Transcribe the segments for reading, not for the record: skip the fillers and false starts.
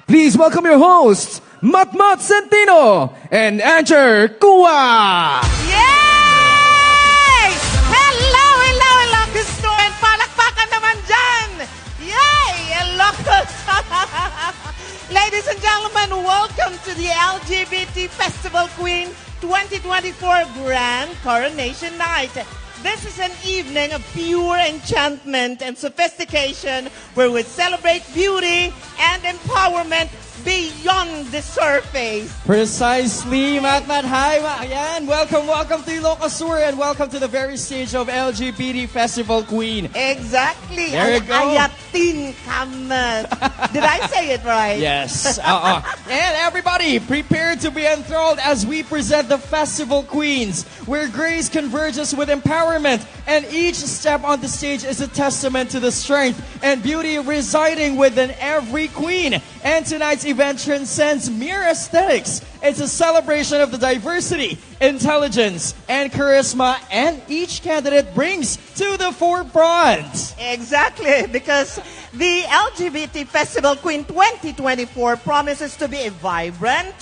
Please welcome your hosts, Matmat Centino and Ancher Cua. Yay! Hello, Ilocos, and palakpakan naman dyan! Yay! Ilocos! Ladies and gentlemen, welcome to the LGBT Festival Queen 2024 Grand Coronation Night. This is an evening of pure enchantment and sophistication where we celebrate beauty and empowerment beyond the surface. Precisely, Matmat. Hi, ayan. Welcome to Ilocos and welcome to the very stage of LGBT Festival Queen. Exactly. There you go. Ayatin kamat. Did I say it right? Yes. And everybody, prepare to be enthralled as we present the Festival Queens, where grace converges with empowerment, and each step on the stage is a testament to the strength and beauty residing within every queen. And tonight's event transcends mere aesthetics. It's a celebration of the diversity, intelligence, and charisma, and each candidate brings to the forefront. Exactly, because the LGBT Festival Queen 2024 promises to be a vibrant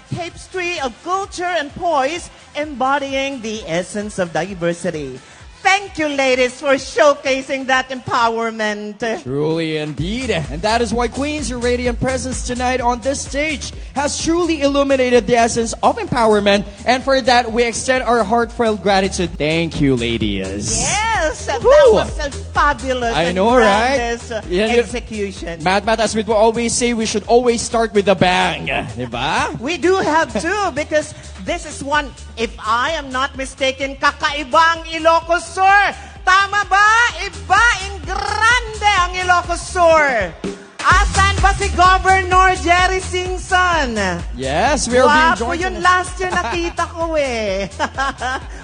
tapestry of culture and poise, embodying the essence of diversity. Thank you, ladies, for showcasing that empowerment. Truly indeed. And that is why Queens, your radiant presence tonight on this stage has truly illuminated the essence of empowerment. And for that, we extend our heartfelt gratitude. Thank you, ladies. Yes, that Woo! was a fabulous I know, right? execution. Matmat, as we always say, we should always start with a bang. Diba? We do have to, because this is one, if I am not mistaken, kakaibang Ilocos Sur. Tama ba? Iba in grande ang Ilocos Sur. Asan ba si Governor Jerry Singson? Yes, we are being Wapo joined. yun last year nakita ko eh.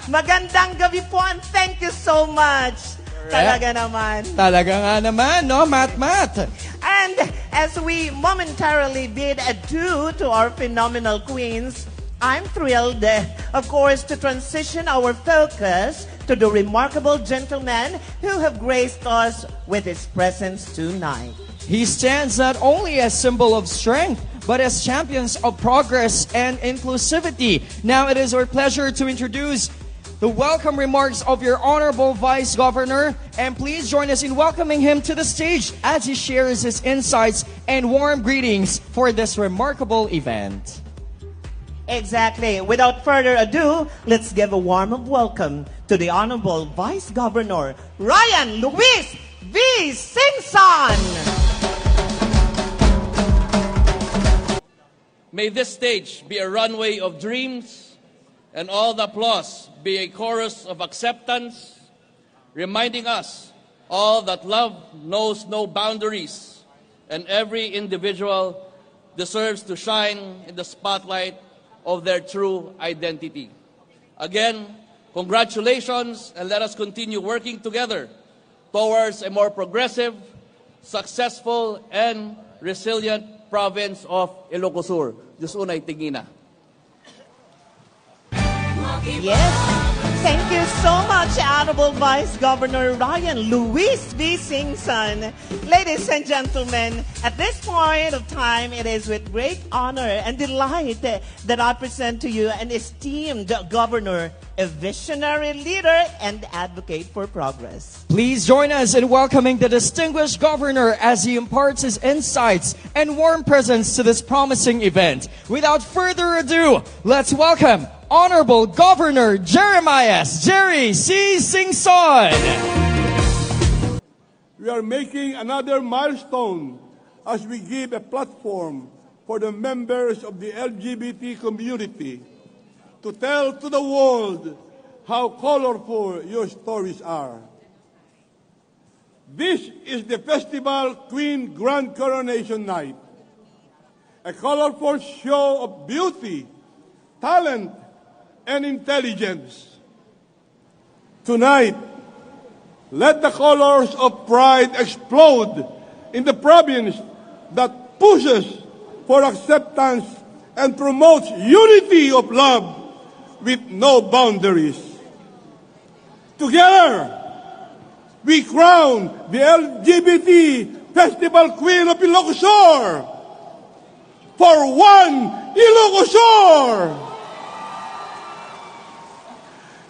Magandang gabi po and thank you so much. Talaga naman. Talaga nga naman, no, Matmat? And as we momentarily bid adieu to our phenomenal queens, I'm thrilled, of course, to transition our focus to the remarkable gentleman who have graced us with his presence tonight. He stands not only as symbol of strength, but as champions of progress and inclusivity. Now it is our pleasure to introduce the welcome remarks of your Honorable Vice Governor, and please join us in welcoming him to the stage as he shares his insights and warm greetings for this remarkable event. Exactly. Without further ado, let's give a warm welcome to the Honorable Vice Governor, Ryan Luis V. Singson. May this stage be a runway of dreams, and all the applause be a chorus of acceptance, reminding us all that love knows no boundaries, and every individual deserves to shine in the spotlight of their true identity. Again, congratulations, and let us continue working together towards a more progressive, successful, and resilient province of Ilocos Sur. Diyos unay tingina. Yes. Thank you so much, Honorable Vice Governor Ryan Luis V. Singson. Ladies and gentlemen, at this point of time, it is with great honor and delight that I present to you an esteemed governor, a visionary leader, and advocate for progress. Please join us in welcoming the distinguished governor as he imparts his insights and warm presence to this promising event. Without further ado, let's welcome Honorable Governor Jerry C. Singson. We are making another milestone as we give a platform for the members of the LGBT community to tell to the world how colorful your stories are. This is the Festival Queen Grand Coronation Night, a colorful show of beauty, talent, and intelligence. Tonight, let the colors of pride explode in the province that pushes for acceptance and promotes unity of love with no boundaries. Together, we crown the LGBT Festival Queen of Ilocos. for one Ilocosur.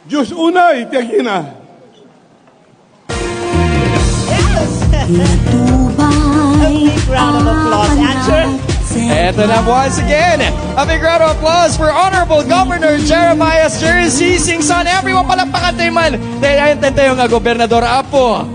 Diyos unay, tiyagina. Yes! A big round of applause, Ancher. And then once again, a big round of applause for Honorable Governor Jeremiah's Jersey Singson. Everyone palakpakan tayo man. Dahil tayo nga Gobernador Apo.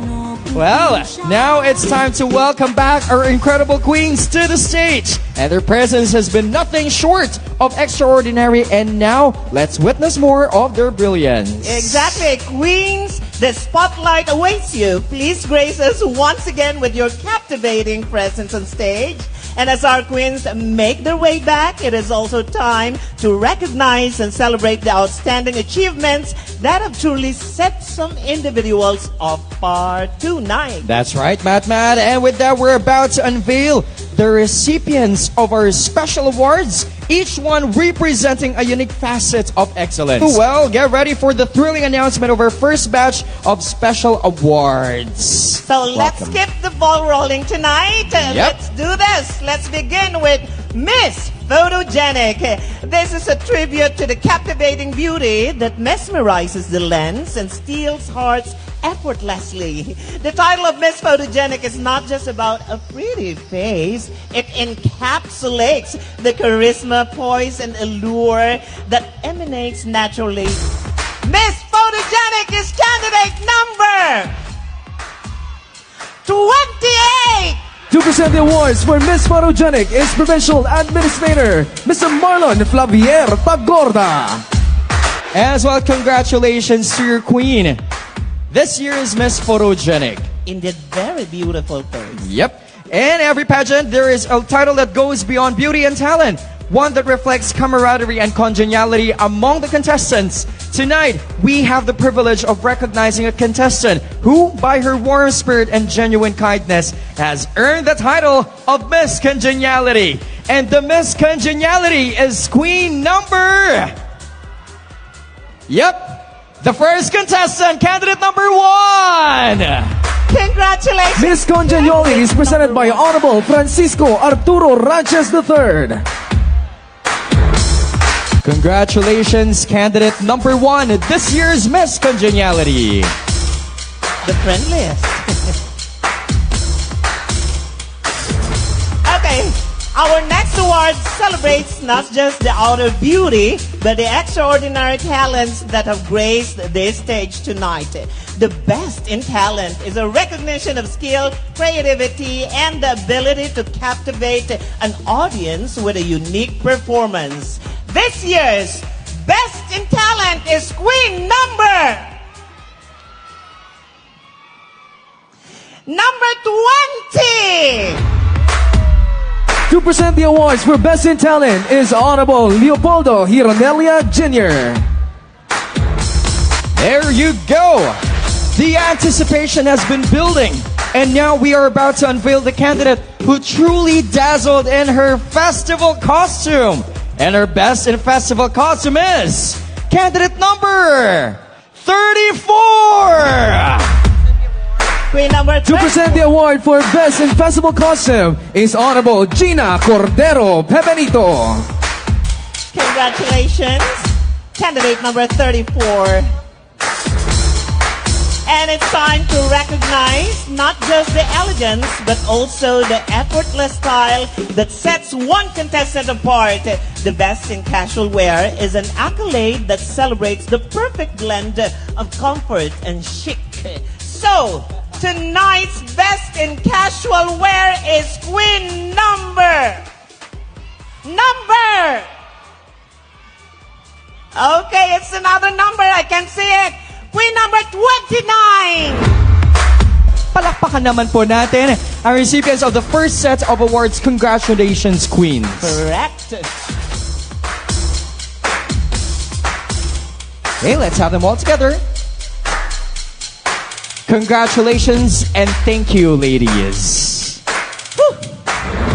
Well, now it's time to welcome back our incredible queens to the stage. And their presence has been nothing short of extraordinary. And now, let's witness more of their brilliance. Exactly, Queens, the spotlight awaits you. Please grace us once again with your captivating presence on stage. And as our queens make their way back, it is also time to recognize and celebrate the outstanding achievements that have truly set some individuals apart tonight. That's right, Matmat. And with that, we're about to unveil the recipients of our special awards, each one representing a unique facet of excellence. Well, get ready for the thrilling announcement of our first batch of special awards. So let's keep the ball rolling tonight. Let's do this. Let's begin with Miss Photogenic. This is a tribute to the captivating beauty that mesmerizes the lens and steals hearts effortlessly. The title of Miss Photogenic is not just about a pretty face. It encapsulates the charisma, poise, and allure that emanates naturally. Miss Photogenic is candidate number 28! To present the awards for Miss Photogenic is Provincial Administrator, Mr. Marlon Flavier Tagorda. As well, congratulations to your queen. This year is Miss Photogenic. Indeed, very beautiful face. Yep. In every pageant, there is a title that goes beyond beauty and talent. One that reflects camaraderie and congeniality among the contestants. Tonight, we have the privilege of recognizing a contestant who, by her warm spirit and genuine kindness, has earned the title of Miss Congeniality. And the Miss Congeniality is Queen number... Yep, the first contestant, candidate number 1. Congratulations! Miss Congeniality is presented by Honorable Francisco Arturo Ranches III. Congratulations, candidate number 1, this year's Miss Congeniality. The friendliest. Okay, our next award celebrates not just the outer beauty, but the extraordinary talents that have graced this stage tonight. The best in talent is a recognition of skill, creativity, and the ability to captivate an audience with a unique performance. This year's best in talent is Queen number 20! To present the awards for Best in Talent is Honorable Leopoldo Hironelia Jr. There you go. The anticipation has been building. And now we are about to unveil the candidate who truly dazzled in her festival costume. And her best in festival costume is candidate number 34. Queen number 20. To present the award for Best in Festival Costume is Honorable Gina Cordero Pepenito. Congratulations, candidate number 34. And it's time to recognize not just the elegance, but also the effortless style that sets one contestant apart. The best in casual wear is an accolade that celebrates the perfect blend of comfort and chic. So, tonight's best in casual wear is Queen number. Okay, it's another number. I can see it. Queen number 29. Palakpakan naman po natin ang recipients of the first set of awards. Congratulations, Queens. Correct. Okay, let's have them all together. Congratulations and thank you, ladies.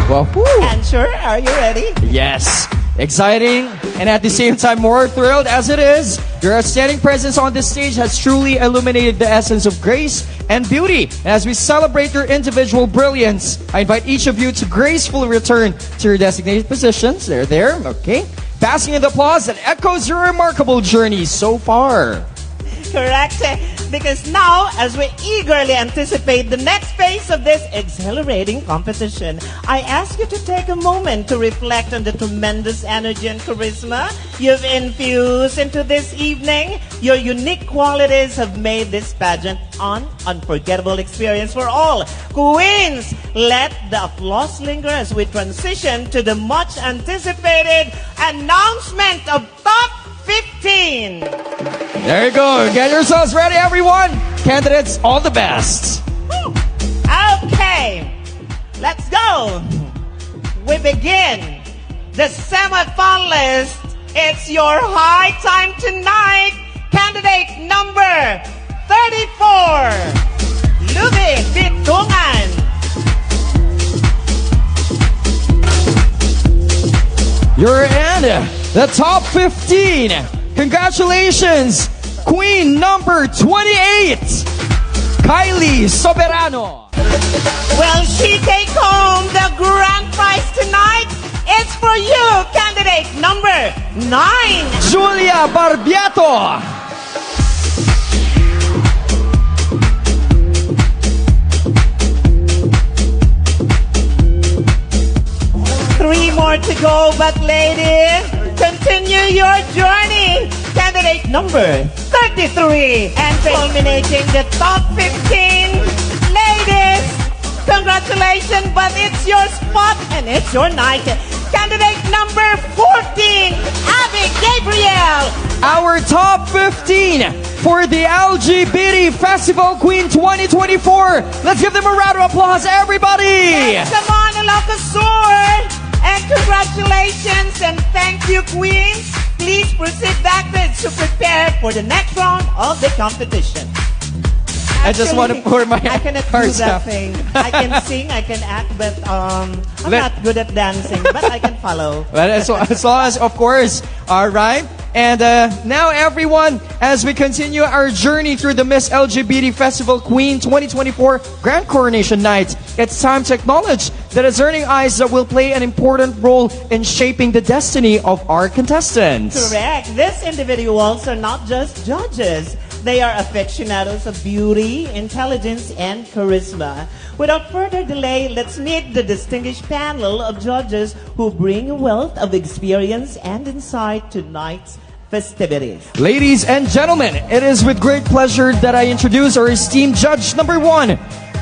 Well, Ancher, are you ready? yes. Exciting and at the same time more thrilled as it is Your outstanding presence on this stage has truly illuminated the essence of grace and beauty. As we celebrate your individual brilliance, I invite each of you to gracefully return to your designated positions. They're there, okay? Basking in the applause that echoes your remarkable journey so far. Correct. Because now, as we eagerly anticipate the next phase of this exhilarating competition, I ask you to take a moment to reflect on the tremendous energy and charisma you've infused into this evening. Your unique qualities have made this pageant an unforgettable experience for all. Queens, let the applause linger as we transition to the much anticipated announcement of Top 15. There you go. Get yourselves ready, everyone. Candidates, all the best. Okay, let's go. We begin the semi-finalist. It's your high time tonight. Candidate number 34, Luby Bitungan. You're in the top 15. Congratulations, Queen number 28, Kylie Soberano. Will she take home the grand prize tonight? It's for you, candidate number 9. Julia Barbiato. 3 more to go, but ladies, continue your journey. Candidate number 33, and culminating the top 15. Ladies, congratulations, but it's your spot and it's your night. Candidate number 14, Abby Gabriel. Our top 15 for the LGBT Festival Queen 2024. Let's give them a round of applause, everybody. Yes, come on, Ilocos. And congratulations and thank you, Queens. Please proceed backwards to prepare for the next round of the competition. I just want to pour my I cannot do heart that out. thing. I can sing, I can act, but I'm not good at dancing, but I can follow. Well, as long as, of course, all right. And now, everyone, as we continue our journey through the Miss LGBT Festival Queen 2024 Grand Coronation Night, it's time to acknowledge the discerning eyes that will play an important role in shaping the destiny of our contestants. Correct. These individuals are not just judges. They are aficionados of beauty, intelligence, and charisma. Without further delay, let's meet the distinguished panel of judges who bring a wealth of experience and insight to tonight's festivities. Ladies and gentlemen, it is with great pleasure that I introduce our esteemed judge number 1,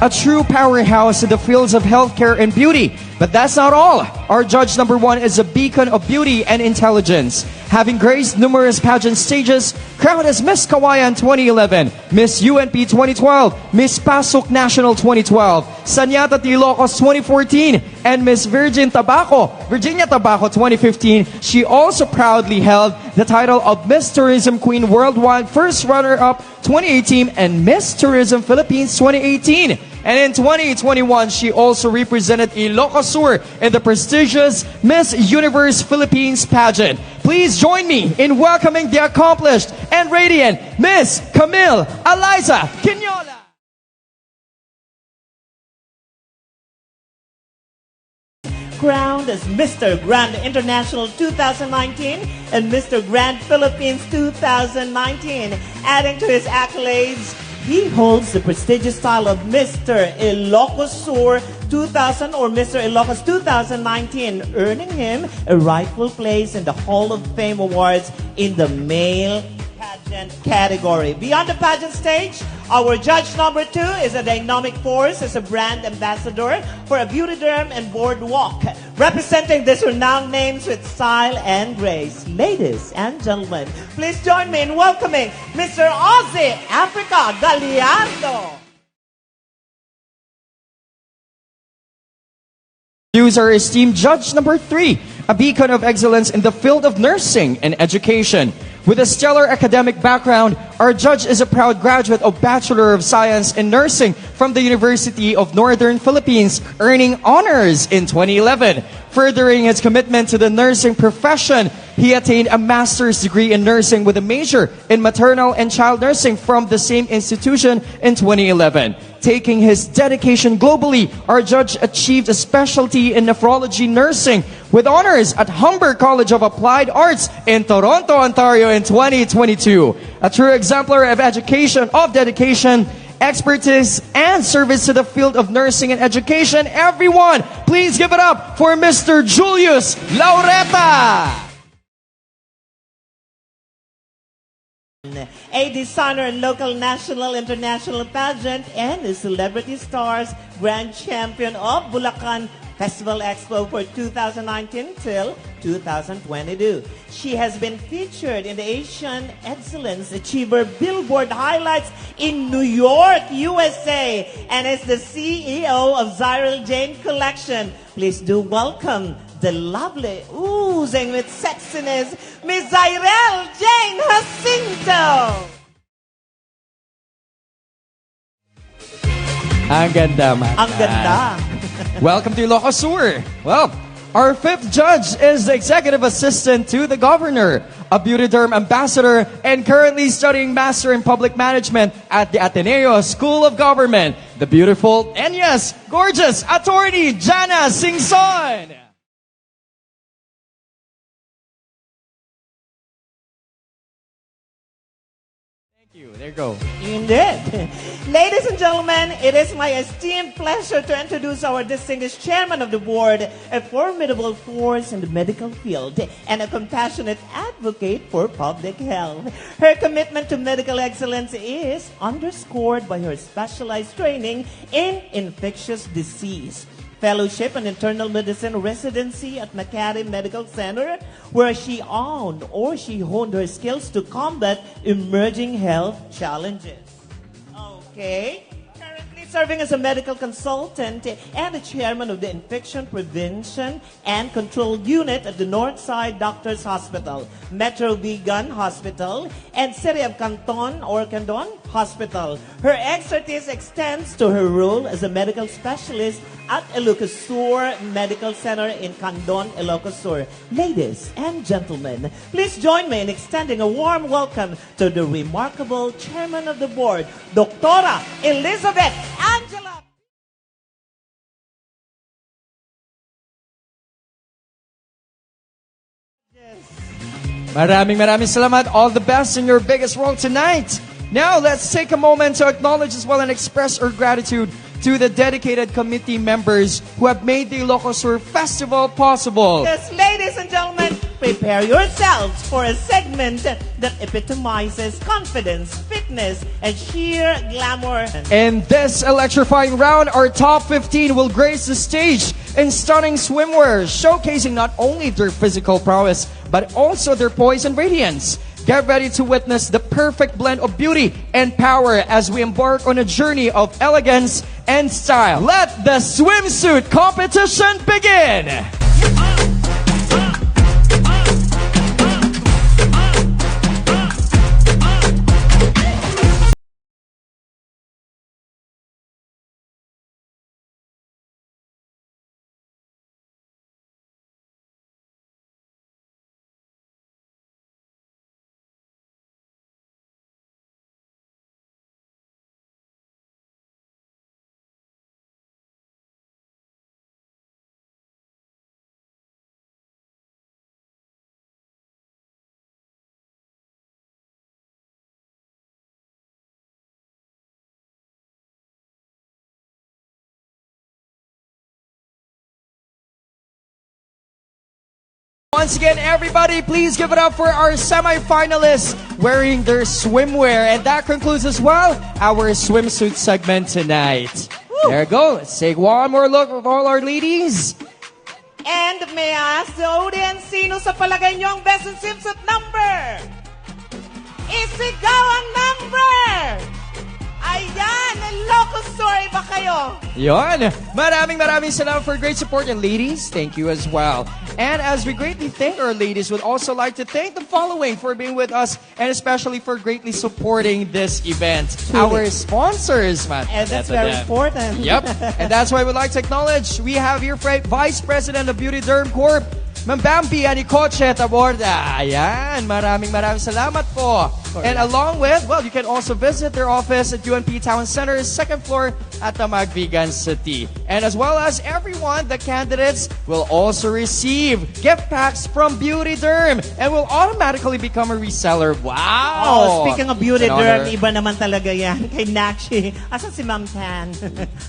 a true powerhouse in the fields of healthcare and beauty. But that's not all. Our judge number 1 is a beacon of beauty and intelligence. Having graced numerous pageant stages, crowned as Miss Kawayan 2011, Miss UNP 2012, Miss Pasok National 2012, Sanyata Ilocos 2014, and Miss Virginia Tabaco 2015, she also proudly held the title of Miss Tourism Queen Worldwide First Runner-Up 2018 and Miss Tourism Philippines 2018. And in 2021, she also represented Ilocos in the prestigious Miss Universe Philippines pageant. Please join me in welcoming the accomplished and radiant Miss Camille Eliza Quinola. Crowned as Mr. Grand International 2019 and Mr. Grand Philippines 2019. Adding to his accolades, he holds the prestigious title of Mr. Ilocos 2000 or Mr. Ilocos 2019, earning him a rightful place in the Hall of Fame Awards in the male pageant category. Beyond the pageant stage, our judge number 2 is a dynamic force as a brand ambassador for a beauty derm and boardwalk, representing these renowned names with style and grace. Ladies and gentlemen, please join me in welcoming Mr. Ozzy Africa Gallardo. Here's our esteemed judge number 3, a beacon of excellence in the field of nursing and education. With a stellar academic background, our judge is a proud graduate of Bachelor of Science in Nursing from the University of Northern Philippines, earning honors in 2011. Furthering his commitment to the nursing profession, he attained a master's degree in nursing with a major in maternal and child nursing from the same institution in 2011. Taking his dedication globally, our judge achieved a specialty in nephrology nursing with honors at Humber College of Applied Arts in Toronto, Ontario in 2022. A true exemplar of education, of dedication, expertise, and service to the field of nursing and education. Everyone, please give it up for Mr. Julius Laureta. A designer in local, national, international pageant and a celebrity stars grand champion of Bulacan Festival Expo for 2019 till 2022. She has been featured in the Asian Excellence Achiever Billboard Highlights in New York, USA, and is the CEO of Zyril Jane Collection. Please do welcome the lovely, oozing with sexiness, Miss Zyril Jane Jacinto. Ang ganda, man. Ang ganda. Welcome to Ilocos. Well, our fifth judge is the executive assistant to the governor, a beauty derm ambassador, and currently studying master in public management at the Ateneo School of Government. The beautiful and yes, gorgeous attorney Jana Singson. There you go. Indeed. Ladies and gentlemen, it is my esteemed pleasure to introduce our distinguished chairman of the board, a formidable force in the medical field, and a compassionate advocate for public health. Her commitment to medical excellence is underscored by her specialized training in infectious disease, fellowship in internal medicine residency at Makati Medical Center, where she honed her skills to combat emerging health challenges. Okay. Currently serving as a medical consultant and the chairman of the Infection Prevention and Control Unit at the Northside Doctors Hospital, Metro Vigan Hospital, and City of Canton or Candon Hospital. Her expertise extends to her role as a medical specialist at Ilocos Medical Center in Candon, Ilocos. Ladies and gentlemen, please join me in extending a warm welcome to the remarkable chairman of the board, Dr. Elizabeth Angela. Maraming salamat. All the best in your biggest role tonight. Now, let's take a moment to acknowledge as well and express our gratitude to the dedicated committee members who have made the Ilocos Festival possible. Yes, ladies and gentlemen, prepare yourselves for a segment that epitomizes confidence, fitness, and sheer glamour. In this electrifying round, our top 15 will grace the stage in stunning swimwear, showcasing not only their physical prowess, but also their poise and radiance. Get ready to witness the perfect blend of beauty and power as we embark on a journey of elegance and style. Let the swimsuit competition begin! Once again, everybody, please give it up for our semi-finalists wearing their swimwear. And that concludes as well our swimsuit segment tonight. Woo. There you go. Let's take one more look of all our ladies. And may I ask the audience, sino sa palagay nyo ang best in swimsuit number? Isigaw ang number! Ayan, Ilocos, iba kayo tayo. Yon. Maraming salamat for great support. And ladies, thank you as well. And as we greatly thank our ladies, would also like to thank the following for being with us and especially for greatly supporting this event. Our sponsors, Matt. And that's very important. Yep. And that's why we'd like to acknowledge we have here Vice President of Beauty Derm Corp, Ma'am Bambi Anicoche Taborda. Ayan, maraming salamat po. And along with, well, you can also visit their office at UNP Town Center, second floor at the Magbigan City. And as well as everyone, the candidates will also receive gift packs from Beauty Derm and will automatically become a reseller. Wow! Oh, speaking of Beauty It's an Derm, honor. iba naman talaga yan kay Nakshi. Asan si Ma'am Tan?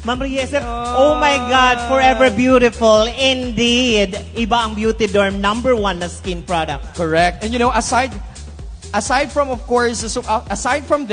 Ma'am Riesel, oh my God, forever beautiful. Indeed. Iba ang Beauty Derm, number 1 na skin product. Correct. And you know, aside from, of course, aside from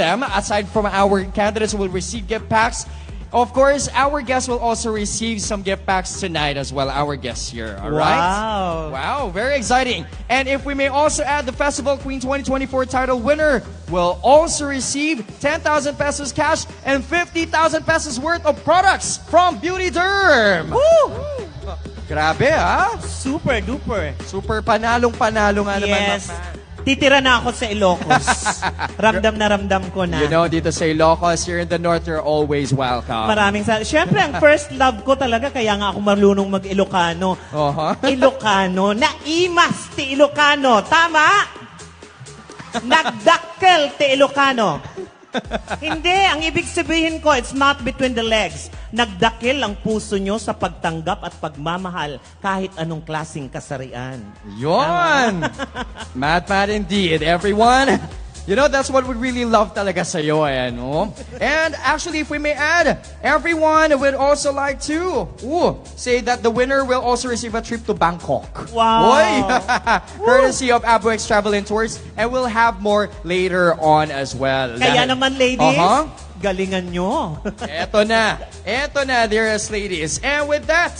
our candidates who will receive gift packs, of course, our guests will also receive some gift packs tonight as well, our guests here, all right? Wow, very exciting. And if we may also add, the Festival Queen 2024 title winner will also receive 10,000 pesos cash and 50,000 pesos worth of products from Beauty Derm. Woo! Grabe, ha? Super duper. Super panalong-panalo nga naman. Yes. Matmat. Titira na ako sa Ilocos. Ramdam na ramdam ko na. You know, dito sa Ilocos, here in the North, you're always welcome. Maraming salamat. Siyempre, ang first love ko talaga, kaya nga ako marunong mag-Ilocano. Ilocano. Naimas ti Ilocano. Tama? Nagdakkel ti Ilocano. Hindi, ang ibig sabihin ko, it's not between the legs. Nagdakil ang puso nyo sa pagtanggap at pagmamahal kahit anong klaseng kasarian. Yon! Matmat indeed, everyone. You know, that's what we really love talaga sa'yo, no? And actually, if we may add, everyone would also like to say that the winner will also receive a trip to Bangkok. Wow! Oy! Courtesy of Abuex Travel and Tours, and we'll have more later on as well. Kaya naman, ladies, galingan nyo. Eto na, dearest ladies. And with that,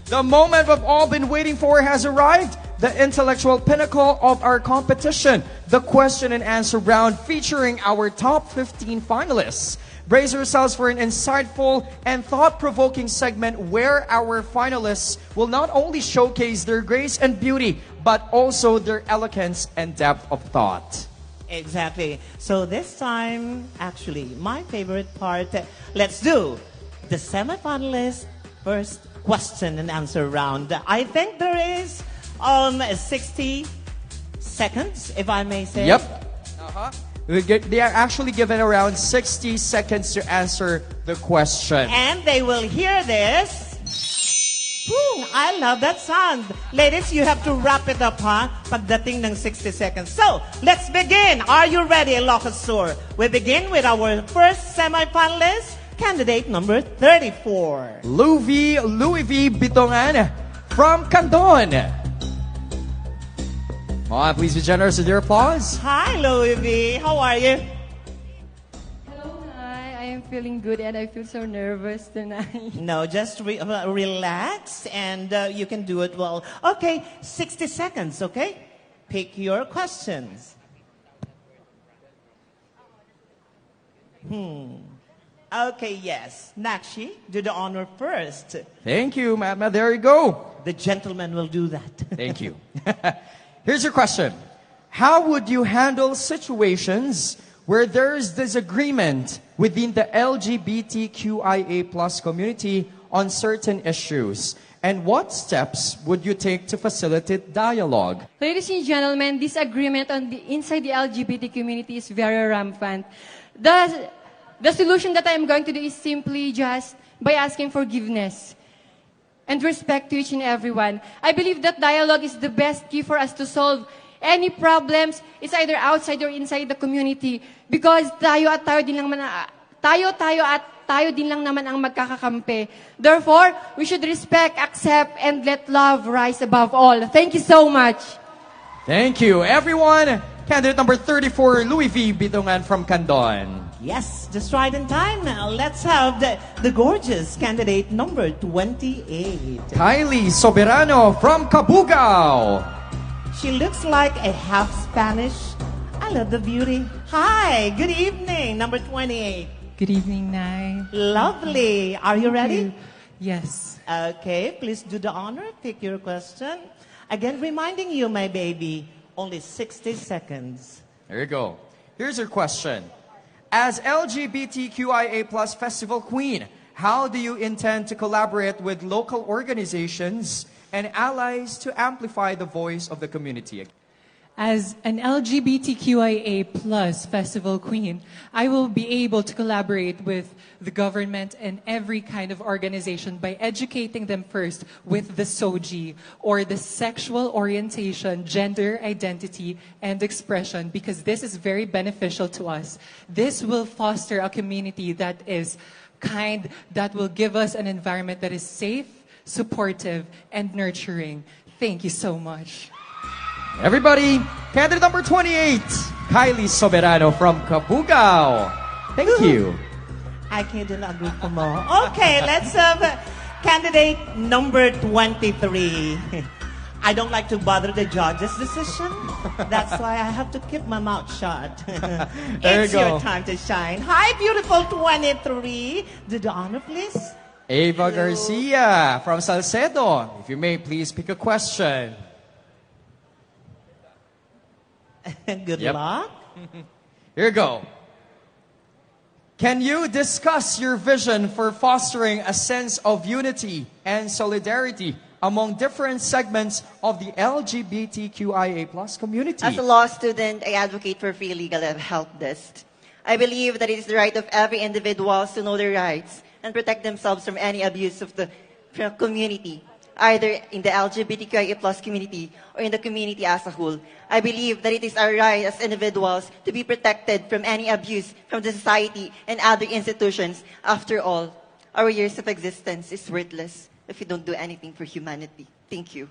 the moment we've all been waiting for has arrived. The intellectual pinnacle of our competition, the question and answer round featuring our top 15 finalists. Brace yourselves for an insightful and thought-provoking segment where our finalists will not only showcase their grace and beauty, but also their elegance and depth of thought. Exactly. So this time, actually, my favorite part, let's do the semifinalist first question and answer round. I think there is 60 seconds, if I may say. Yep. They are actually given around 60 seconds to answer the question. And they will hear this. Boom! I love that sound. Ladies, you have to wrap it up, pagdating ng 60 seconds. So, let's begin. Are you ready, Ilocos? We begin with our first semifinalist, candidate number 34. Louis V. Bitongan from Candon. Please be generous with your applause. Hi, Louis V. How are you? Hello, hi. I am feeling good and I feel so nervous tonight. No, just relax and you can do it well. Okay, 60 seconds, okay? Pick your questions. Okay, yes. Nakshi, do the honor first. Thank you, Matmat. There you go. The gentleman will do that. Thank you. Here's your question. How would you handle situations where there's disagreement within the LGBTQIA+ community on certain issues? And what steps would you take to facilitate dialogue? Ladies and gentlemen, disagreement inside the LGBT community is very rampant. The solution that I am going to do is simply just by asking forgiveness and respect to each and everyone. I believe that dialogue is the best key for us to solve any problems. It's either outside or inside the community. Because tayo din lang naman ang magkakakampi. Therefore, we should respect, accept, and let love rise above all. Thank you so much. Thank you, everyone. Candidate number 34, Louis V. Bitongan from Candon. Yes, just right in time now. Let's have the gorgeous candidate number 28. Kylie Soberano from Cabugao. She looks like a half Spanish. I love the beauty. Hi, good evening, number 28. Good evening, Nai. Lovely. Are you ready? Yes. Okay, please do the honor. Pick your question. Again, reminding you, my baby, only 60 seconds. There you go. Here's your question. As LGBTQIA plus Festival Queen, how do you intend to collaborate with local organizations and allies to amplify the voice of the community? As an LGBTQIA plus Festival Queen, I will be able to collaborate with the government and every kind of organization by educating them first with the SOGI, or the sexual orientation, gender identity, and expression, because this is very beneficial to us. This will foster a community that is kind, that will give us an environment that is safe, supportive, and nurturing. Thank you so much. Everybody, candidate number 28, Kylie Soberano from Cabugao. Thank you. I can't agree for more. Okay, let's have candidate number 23. I don't like to bother the judge's decision. That's why I have to keep my mouth shut. There It's you go. your time to shine. Hi, beautiful 23. Do the honor, please. Ava Garcia from Salcedo. If you may, please pick a question. Good Yep. luck. Here you go. Can you discuss your vision for fostering a sense of unity and solidarity among different segments of the LGBTQIA plus community? As a law student, I advocate for free legal help desk. I believe that it is the right of every individual to know their rights and protect themselves from any abuse of the community, either in the LGBTQIA plus community or in the community as a whole. I believe that it is our right as individuals to be protected from any abuse from the society and other institutions. After all, our years of existence is worthless if we don't do anything for humanity. Thank you.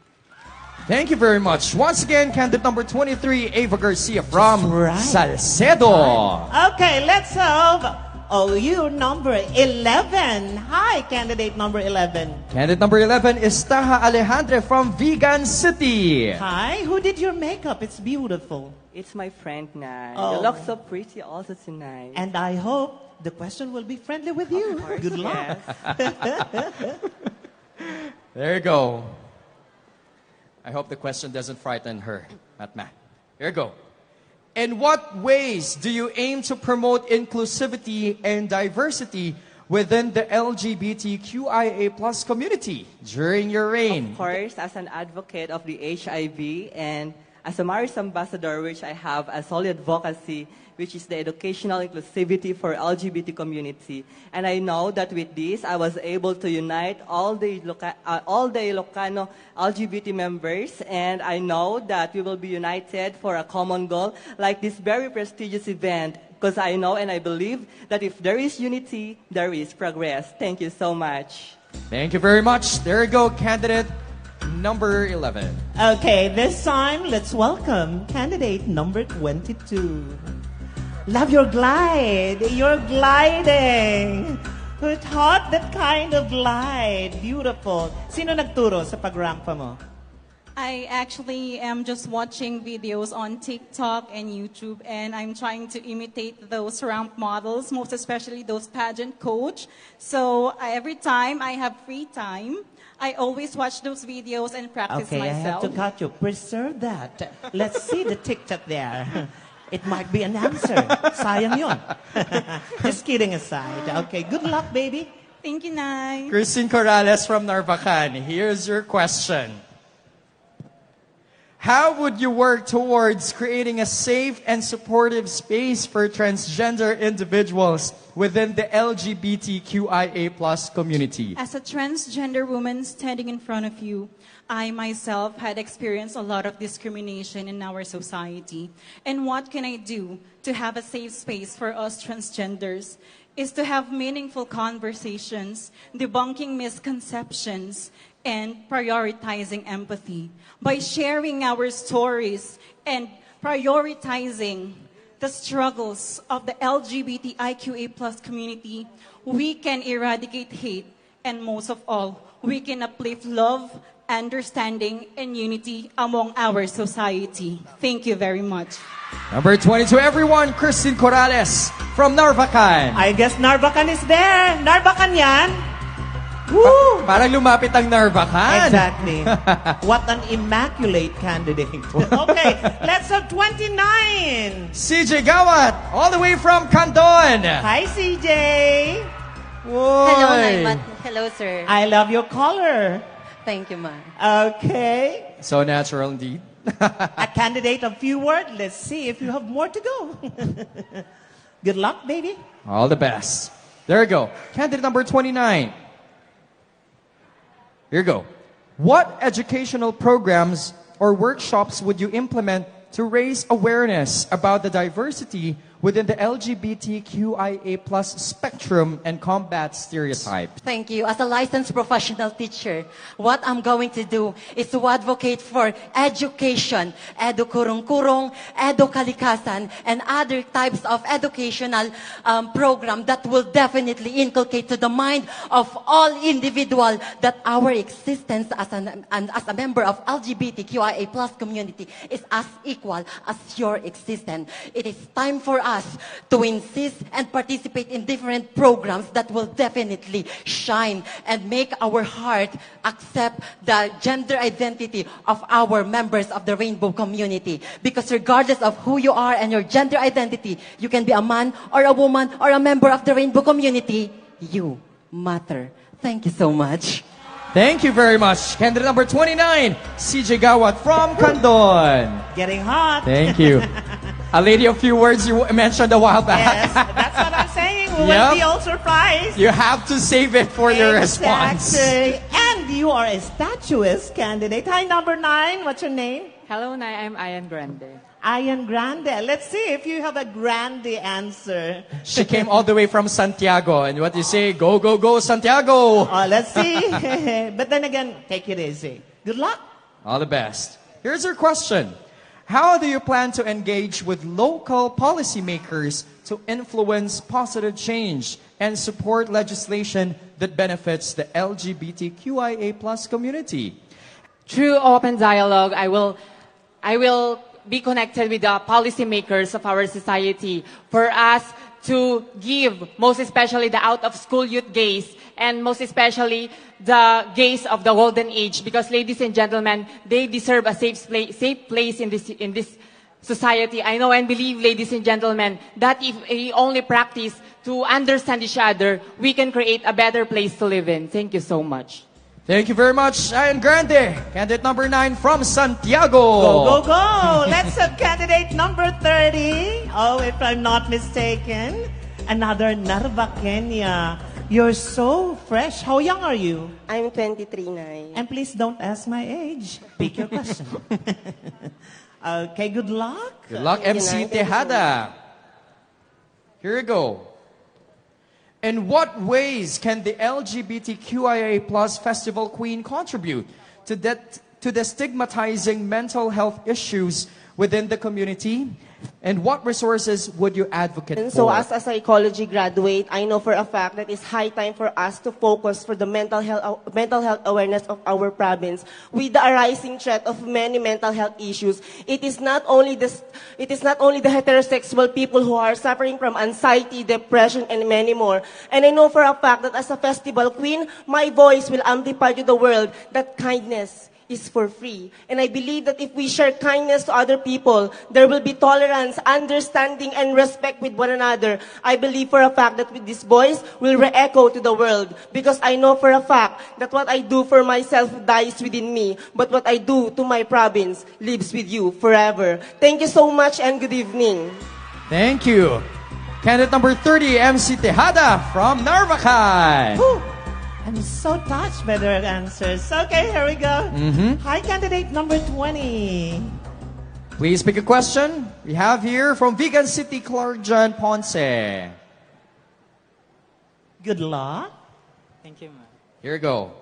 Thank you very much. Once again, candidate number 23, Ava Garcia from Right. Salcedo. Okay, let's have OU number 11. Hi, candidate number 11. Candidate number 11 is Taha Alejandre from Vigan City. Hi, who did your makeup? It's beautiful. It's my friend Nai. Oh. You look so pretty also tonight. And I hope the question will be friendly with you. Good luck. There you go. I hope the question doesn't frighten her, Matmat. Here you go. In what ways do you aim to promote inclusivity and diversity within the LGBTQIA plus community during your reign? Of course, as an advocate of the HIV and as a marriage ambassador, which I have a solid advocacy, which is the educational inclusivity for LGBT community. And I know that with this, I was able to unite all the Ilocano LGBT members, and I know that we will be united for a common goal, like this very prestigious event, because I know and I believe that if there is unity, there is progress. Thank you so much. Thank you very much. There you go, candidate number 11. Okay, this time, let's welcome candidate number 22. Love your glide. You're gliding. Who taught that kind of glide? Beautiful. Sino nagturo sa pagrampa mo? I actually am just watching videos on TikTok and YouTube, and I'm trying to imitate those ramp models, most especially those pageant coach. So every time I have free time, I always watch those videos and practice Okay, I have myself. to cut you. Preserve that. Let's see the TikTok there. It might be an answer. Sayang yun. Just kidding aside. Okay, good luck, baby. Thank you, Nai. Christine Corrales from Narvacan. Here's your question. How would you work towards creating a safe and supportive space for transgender individuals within the LGBTQIA plus community? As a transgender woman standing in front of you, I myself had experienced a lot of discrimination in our society. And what can I do to have a safe space for us transgenders is to have meaningful conversations, debunking misconceptions, and prioritizing empathy. By sharing our stories and prioritizing the struggles of the LGBTIQA plus community, we can eradicate hate, and most of all, we can uplift love, understanding, and unity among our society. Thank you very much. Number 22, everyone, Christine Corrales from Narvacan. I guess Narvacan is there. Narvacan yan? Woo! Parang lumapit ang Narvacan. Exactly. What an immaculate candidate. Okay, let's have 29. CJ Gawat, all the way from Candon. Hi, CJ. Hello, Oy. Matmat. Hello, sir. I love your color. Thank you, ma'am. Okay. So natural indeed. A candidate of few words. Let's see if you have more to go. Good luck, baby. All the best. There you go. Candidate number 29. Here you go. What educational programs or workshops would you implement to raise awareness about the diversity within the LGBTQIA+ spectrum and combat stereotypes? Thank you. As a licensed professional teacher, what I'm going to do is to advocate for education, edu-kurong-kurong, edu-kalikasan, and other types of educational program that will definitely inculcate to the mind of all individual that our existence as a member of LGBTQIA+ community is as equal as your existence. It is time for us to insist and participate in different programs that will definitely shine and make our heart accept the gender identity of our members of the rainbow community. Because regardless of who you are and your gender identity, you can be a man or a woman or a member of the rainbow community. You matter. Thank you so much. Thank you very much. Candidate number 29, CJ Gawat from Candon. Getting hot. Thank you. A lady of few words you mentioned a while back. Yes, that's what I'm saying. We Yep. will be all surprised. You have to save it for your response. Exactly. And you are a statuist candidate. Hi, number 9. What's your name? Hello, Nay. I'm Ayan Grande. Ayan Grande. Let's see if you have a grande answer. She came all the way from Santiago. And what you say, go, go, go, Santiago. Let's see. But then again, take it easy. Good luck. All the best. Here's your question. How do you plan to engage with local policymakers to influence positive change and support legislation that benefits the LGBTQIA+ community? Through open dialogue, I will be connected with the policymakers of our society for us to give, most especially the out-of-school youth gays, and most especially the gays of the golden age, because ladies and gentlemen, they deserve a safe place in this society. I know and believe, ladies and gentlemen, that if we only practice to understand each other, we can create a better place to live in. Thank you so much. Thank you very much, Ayan Grande. Candidate number 9 from Santiago. Go, go, go. Let's have candidate number 30. Oh, if I'm not mistaken, another Narvaqueña. You're so fresh. How young are you? I'm 23 now. And please don't ask my age. Pick your question. Okay, good luck. Good luck, MC Tejada. Here you go. In what ways can the LGBTQIA+ Festival Queen contribute to the stigmatizing mental health issues within the community? And what resources would you advocate for? So as a psychology graduate, I know for a fact that it's high time for us to focus for the mental health awareness of our province. With the arising threat of many mental health issues, it is not only the heterosexual people who are suffering from anxiety, depression, and many more. And I know for a fact that as a festival queen, my voice will amplify to the world that kindness is for free. And I believe that if we share kindness to other people, there will be tolerance, understanding, and respect with one another. I believe for a fact that with this voice will re-echo to the world. Because I know for a fact that what I do for myself dies within me, but what I do to my province lives with you forever. Thank you so much and good evening. Thank you. Candidate number 30, MC Tejada from Narvacan. Whew. I'm so touched by their answers. Okay, here we go. Hi, candidate number 20. Please pick a question. We have here from Vigan City, Clark John Ponce. Good luck. Thank you, ma'am. Here you go.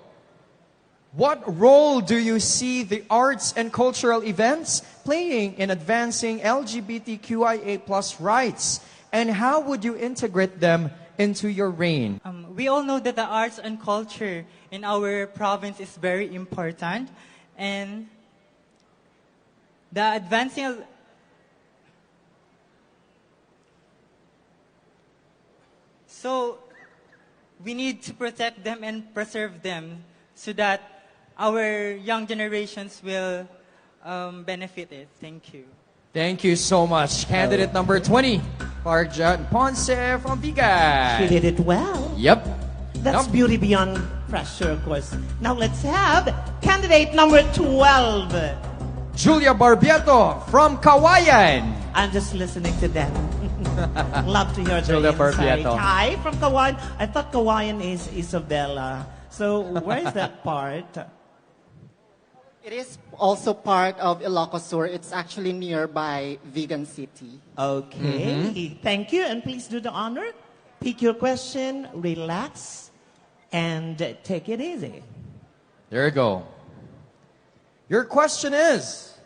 What role do you see the arts and cultural events playing in advancing LGBTQIA+ rights? And how would you integrate them into your reign? we all know that the arts and culture in our province is very important, and the advancing so we need to protect them and preserve them so that our young generations will benefit it. Thank you. Thank you so much. Candidate number 20, Parjan Ponce from Vigan. She did it well. Yep. That's beauty beyond pressure, of course. Now let's have candidate number 12. Julia Barbiento from Kawayan. I'm just listening to them. Love to hear Julia the insight. Barbiento. Hi, from Kawayan. I thought Kawayan is Isabela. So where is that part? It is also part of Ilocos. It's actually nearby Vegan City. Okay. Thank you. And please do the honor. Pick your question, relax, and take it easy. There you go. Your question is,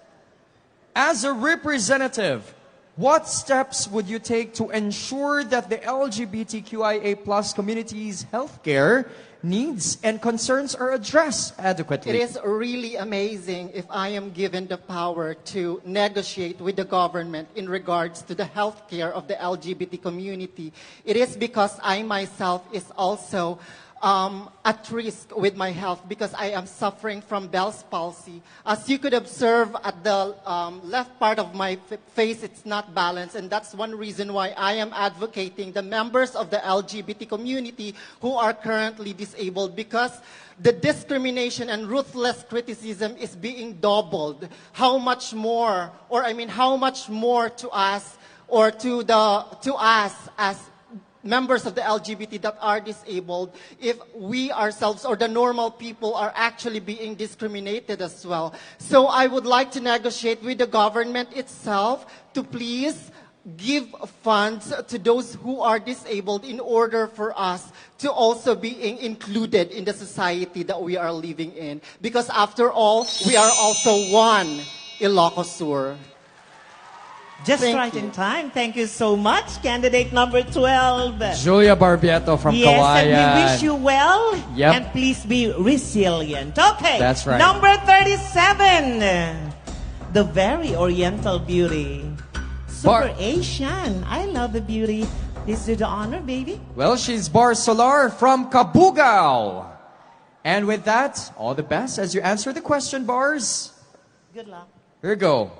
as a representative, what steps would you take to ensure that the LGBTQIA plus community's healthcare needs and concerns are addressed adequately? It is really amazing if I am given the power to negotiate with the government in regards to the healthcare of the LGBT community. It is because I myself is also at risk with my health because I am suffering from Bell's palsy. As you could observe at the left part of my face, it's not balanced, and that's one reason why I am advocating the members of the LGBT community who are currently disabled, because the discrimination and ruthless criticism is being doubled. How much more, how much more to us, or to us as members of the LGBT that are disabled, if we ourselves or the normal people are actually being discriminated as well. So I would like to negotiate with the government itself to please give funds to those who are disabled in order for us to also be included in the society that we are living in. Because after all, we are also one Ilocos. Just right in time. Thank you so much. Candidate number 12. Julia Barbiento from Yes, Kawayan. and we wish you well. Yep. And please be resilient. Okay. That's right. Number 37. The very oriental beauty. Super Asian. I love the beauty. This is the honor, baby. Well, she's Bar Solar from Kabugao. And with that, all the best as you answer the question, Bars. Good luck. Here you go.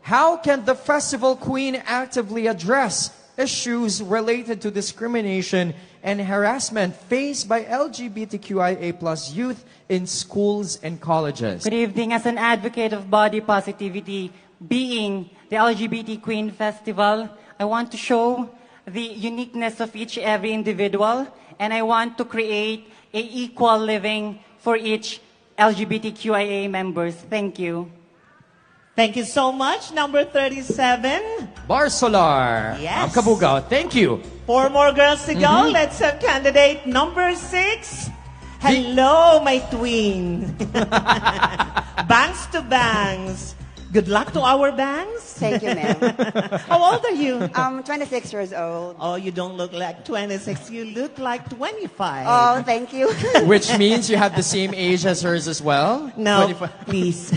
How can the Festival Queen actively address issues related to discrimination and harassment faced by LGBTQIA plus youth in schools and colleges? Good evening. As an advocate of body positivity, being the LGBT Queen Festival, I want to show the uniqueness of every individual, and I want to create an equal living for each LGBTQIA members. Thank you. Thank you so much. Number 37. Bar Solar Yes. from Kabugao. Thank you. 4 more girls to go. Let's have candidate number 6. Hello, my twin. Bangs to bangs. Good luck to our bangs. Thank you, ma'am. How old are you? 26 years old. Oh, you don't look like 26. You look like 25. Oh, thank you. Which means you have the same age as hers as well? No, 25. please.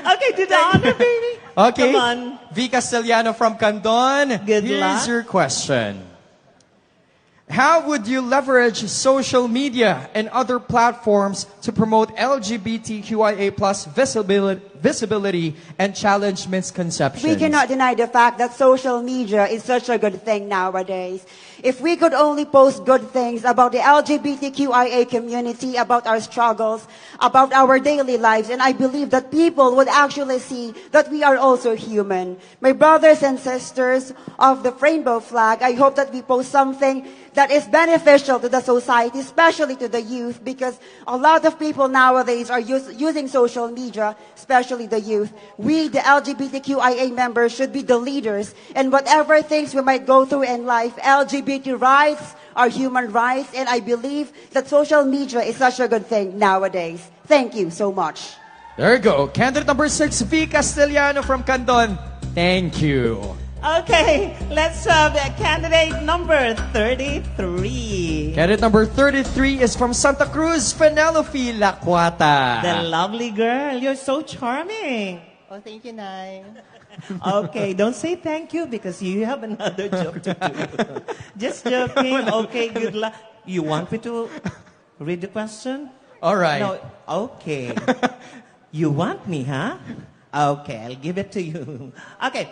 Okay, do the honor, baby. Okay. Come on. V. Castellano from Candon. Here's luck. your question. How would you leverage social media and other platforms to promote LGBTQIA plus visibility and challenge misconceptions? We cannot deny the fact that social media is such a good thing nowadays. If we could only post good things about the LGBTQIA community, about our struggles, about our daily lives, and I believe that people would actually see that we are also human. My brothers and sisters of the rainbow flag, I hope that we post something that is beneficial to the society, especially to the youth, because a lot of people nowadays are using social media, especially the youth. We, the LGBTQIA members, should be the leaders, and whatever things we might go through in life, LGBT rights are human rights, and I believe that social media is such a good thing nowadays. Thank you so much. There you go. Candidate number 6, V. Castellano from Candon. Thank you. Okay, let's have candidate number 33. Candidate number 33 is from Santa Cruz, Penelope Lacuata. The lovely girl. You're so charming. Oh, thank you, Nay. Okay, don't say thank you because you have another job to do. Just joking. Okay, good luck. You want me to read the question? All right. No, okay. You want me, huh? Okay, I'll give it to you. Okay,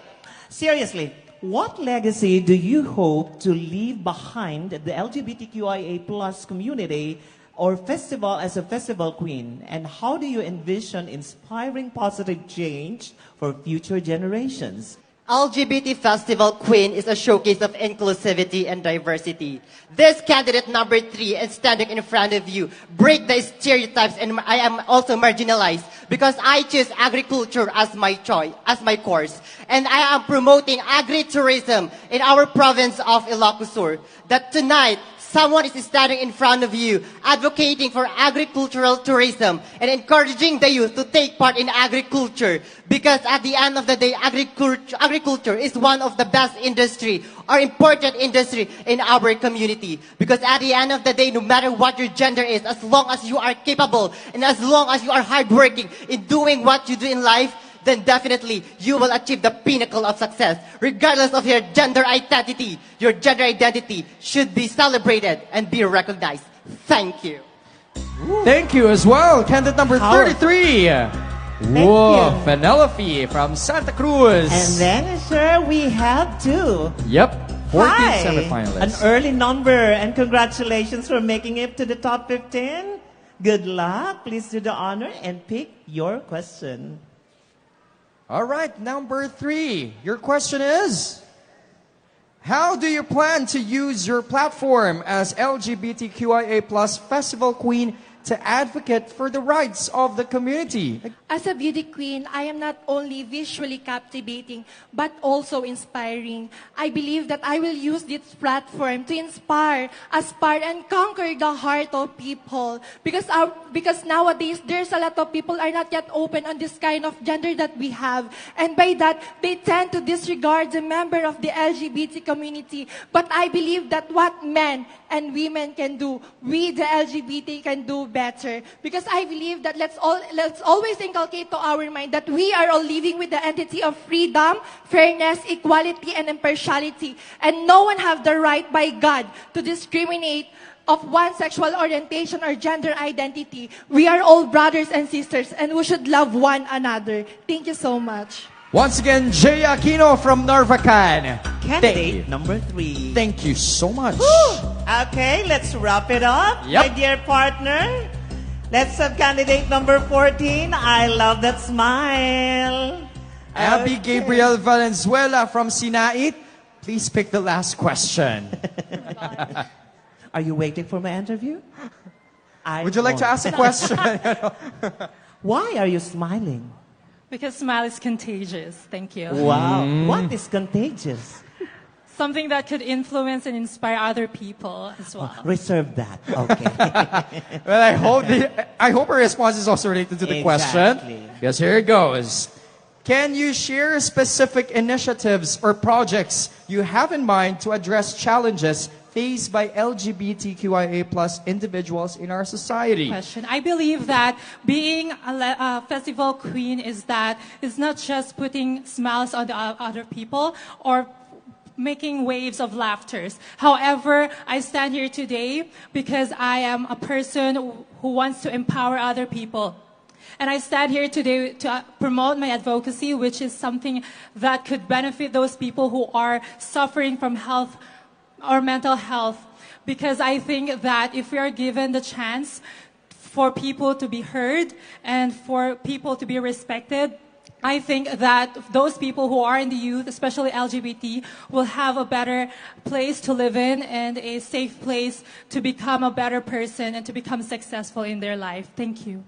seriously, what legacy do you hope to leave behind the LGBTQIA plus community or festival as a festival queen? And how do you envision inspiring positive change for future generations? LGBT Festival Queen is a showcase of inclusivity and diversity. This candidate number 3 and standing in front of you break the stereotypes, and I am also marginalized because I choose agriculture as my choice, as my course. And I am promoting agritourism in our province of Ilocos. That tonight, someone is standing in front of you, advocating for agricultural tourism and encouraging the youth to take part in agriculture. Because at the end of the day, agriculture is one of the best industry or important industry in our community. Because at the end of the day, no matter what your gender is, as long as you are capable and as long as you are hardworking in doing what you do in life, then definitely you will achieve the pinnacle of success. Regardless of your gender identity should be celebrated and be recognized. Thank you. Thank you as well. Candidate number 33. Whoa, Penelope from Santa Cruz. And then, sir, we have two. Yep, 14 Hi. semifinalists. An early number, and congratulations for making it to the top 15. Good luck. Please do the honor and pick your question. All right, number 3. Your question is, how do you plan to use your platform as LGBTQIA plus festival queen to advocate for the rights of the community? As a beauty queen, I am not only visually captivating, but also inspiring. I believe that I will use this platform to inspire, aspire, and conquer the heart of people. Because nowadays, there's a lot of people are not yet open on this kind of gender that we have. And by that, they tend to disregard the member of the LGBT community. But I believe that what men and women can do, we the LGBT can do better. Because I believe that let's always inculcate to our mind that we are all living with the entity of freedom, fairness, equality, and impartiality. And no one have the right by God to discriminate of one sexual orientation or gender identity. We are all brothers and sisters, and we should love one another. Thank you so much. Once again, Jay Aquino from Narvacan. Candidate number 3. Thank you so much. Okay, let's wrap it up, my dear partner. Let's have candidate number 14. I love that smile. Abby Gabriel Valenzuela from Sinait. Please pick the last question. Are you waiting for my interview? Would you like to ask a question? Why are you smiling? Because smile is contagious. Thank you. Wow. What is contagious? Something that could influence and inspire other people as well. Reserve that. Okay. Well, I hope her response is also related to the question. Yes, here it goes. Can you share specific initiatives or projects you have in mind to address challenges faced by LGBTQIA plus individuals in our society? Question. I believe that being a festival queen is not just putting smiles on the other people or making waves of laughters. However, I stand here today because I am a person who wants to empower other people. And I stand here today to promote my advocacy, which is something that could benefit those people who are suffering from health or mental health. Because I think that if we are given the chance for people to be heard and for people to be respected, I think that those people who are in the youth, especially LGBT, will have a better place to live in and a safe place to become a better person and to become successful in their life. Thank you.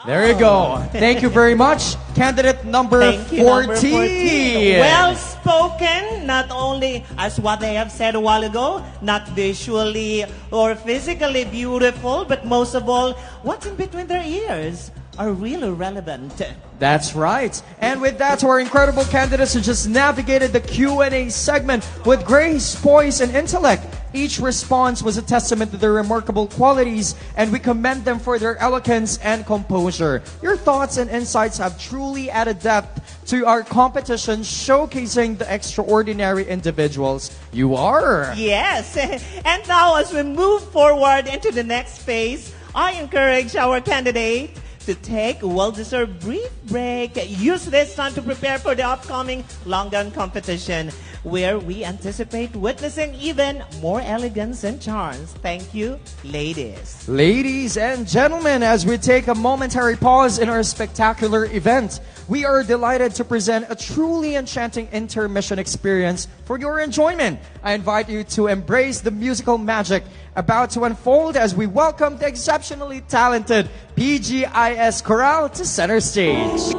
There you go. Thank you very much. Candidate number 14. Well spoken, not only as what they have said a while ago, not visually or physically beautiful, but most of all, what's in between their ears? are really relevant. That's right. And with that, to our incredible candidates who just navigated the Q&A segment with grace, poise, and intellect. Each response was a testament to their remarkable qualities, and we commend them for their eloquence and composure. Your thoughts and insights have truly added depth to our competition, showcasing the extraordinary individuals you are. Yes. And now, as we move forward into the next phase, I encourage our candidate to take a well-deserved brief break. Use this time to prepare for the upcoming long gun competition, where we anticipate witnessing even more elegance and charms. Thank you, ladies. Ladies and gentlemen, as we take a momentary pause in our spectacular event, we are delighted to present a truly enchanting intermission experience for your enjoyment. I invite you to embrace the musical magic about to unfold as we welcome the exceptionally talented PGIS Chorale to center stage.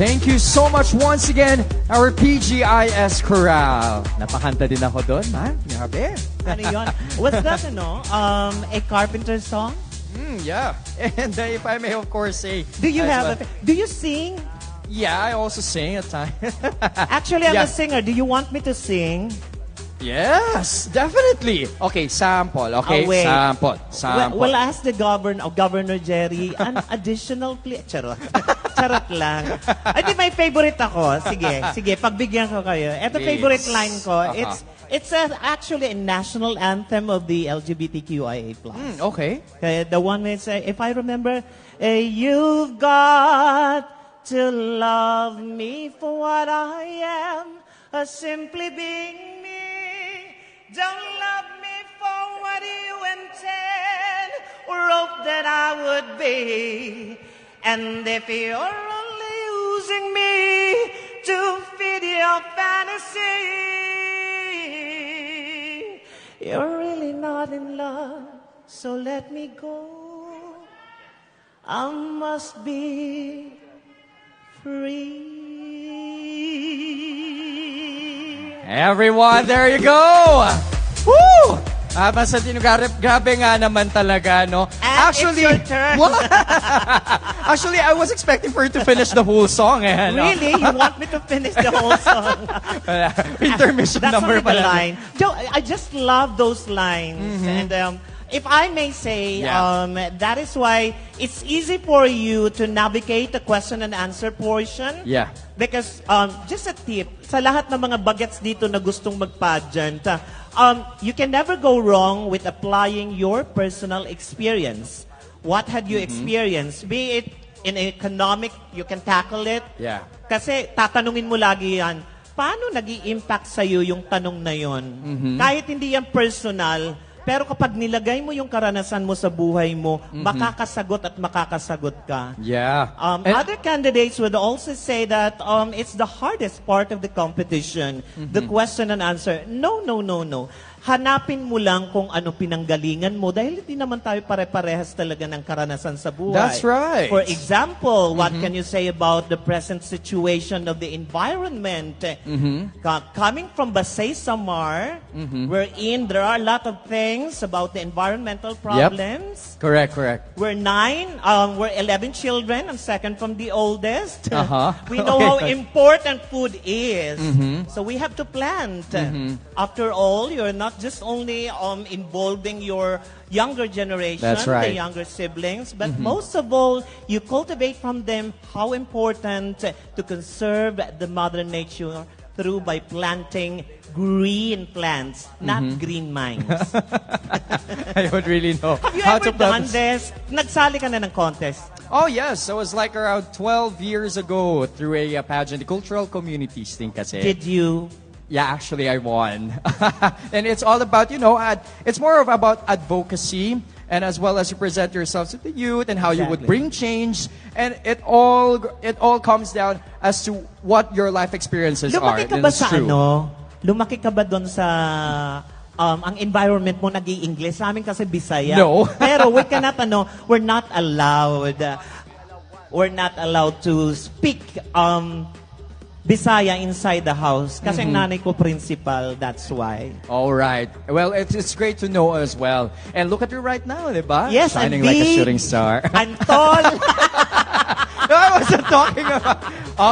Thank you so much once again, our PGIS Chorale. Napakanta din ako doon, man. Grabe. Ano yun? Was that, a carpenter song? Yeah. And if I may, of course, say... Do you sing? Yeah, I also sing at times. Actually, I'm a singer. Do you want me to sing? Yes, definitely. Okay, sample. Okay, wait. sample. We'll ask the Governor Jerry an additional play. Charot. Charot lang. Ay, di may favorite ako. Sige, pagbigyan ko kayo. Ito favorite line ko. It's actually a national anthem of the LGBTQIA+. Okay. The one is, if I remember, you've got to love me for what I am, simply being me. Don't love me for what you intend or hope that I would be. And if you're only using me to feed your fantasy, you're really not in love, so let me go. I must be free. Everyone, there you go! Woo! Centino, grabe nga naman talaga, no? And actually, it's your turn. What? Actually, I was expecting for you to finish the whole song. No? Really? You want me to finish the whole song? Intermission That's number only the pala. line. I just love those lines. And if I may say, that is why it's easy for you to navigate the question and answer portion. Yeah. Because, just a tip, sa lahat ng mga bagets dito na gustong mag-pageant, you can never go wrong with applying your personal experience. What had you experienced? Be it in economic, you can tackle it. Yeah. Kasi tatanungin mo lagi yan, paano nag-i-impact sa'yo yung tanong na yon? Kahit hindi yan personal, pero kapag nilagay mo yung karanasan mo sa buhay mo, makakasagot at makakasagot ka. Yeah. Other candidates would also say that it's the hardest part of the competition, the question and answer. No. Hanapin mo lang kung ano pinanggalingan mo dahil hindi naman tayo pare-parehas talaga ng karanasan sa buhay. That's right. For example, what can you say about the present situation of the environment? Coming from Basay Samar, wherein there are a lot of things about the environmental problems. Correct. We're 9, we're 11 children, I'm second from the oldest. We know how important food is. So we have to plant. After all, you're not just only involving your younger generation, That's right. the younger siblings, but most of all, you cultivate from them how important to conserve the mother nature through by planting green plants, not green minds. I would really know. Have you how ever to plant done this? Nagsali ka na ng contest? Oh, yes. It was like around 12 years ago through a pageant, the cultural communities thing kasi. Did you? Yeah, actually, I won. And it's all about, it's more of about advocacy and as well as you present yourselves to the youth and how you would bring change. And it all comes down as to what your life experiences are. Lumaki ka ba sa Lumaki ka ba doon sa ang environment mo nag-i-English. Sa amin kasi Bisaya. No. Pero we're not allowed to speak Bisaya inside the house. Kasi ang nanay ko principal, that's why. All right. Well, it's great to know as well. And look at you right now, diba? Yes, Shining I'm like a big, shooting star. I'm tall. No, I wasn't talking about...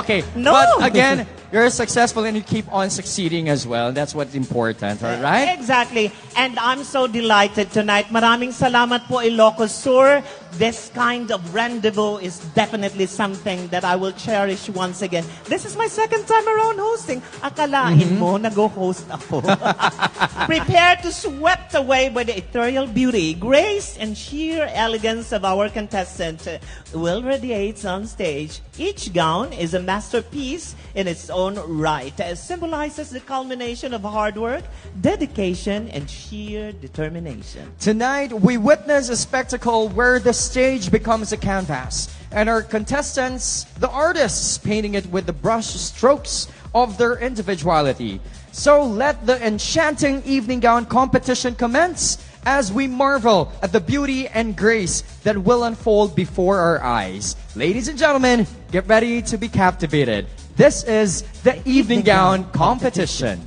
Okay. No. But again, you're successful and you keep on succeeding as well. That's what's important, all right? Exactly. And I'm so delighted tonight. Maraming salamat po, Ilocos Sur. This kind of rendezvous is definitely something that I will cherish once again. This is my second time around hosting. Akalain mo, nag-host ako. Prepare to swept away by the ethereal beauty, grace, and sheer elegance of our contestant will radiate on stage. Each gown is a masterpiece in its own right. It symbolizes the culmination of hard work, dedication, and sheer determination. Tonight, we witness a spectacle where the stage becomes a canvas, and our contestants, the artists, painting it with the brush strokes of their individuality. So let the enchanting evening gown competition commence as we marvel at the beauty and grace that will unfold before our eyes. Ladies and gentlemen, get ready to be captivated. This is the evening gown competition.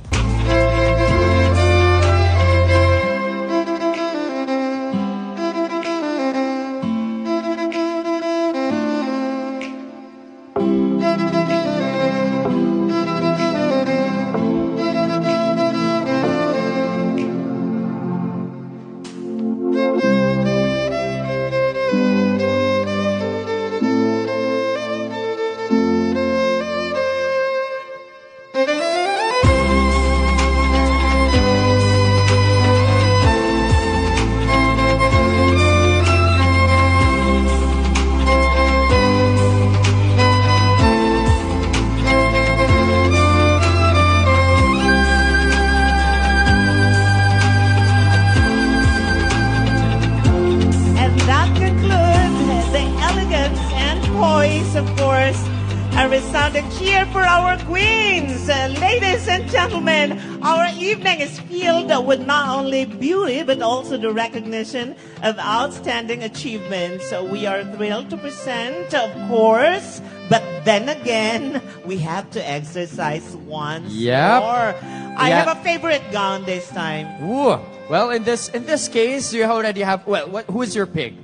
With not only beauty, but also the recognition of outstanding achievements. So we are thrilled to present, of course, but then again, we have to exercise once more. I have a favorite gown this time. Ooh. Well, in this case, you already have, who is your pick?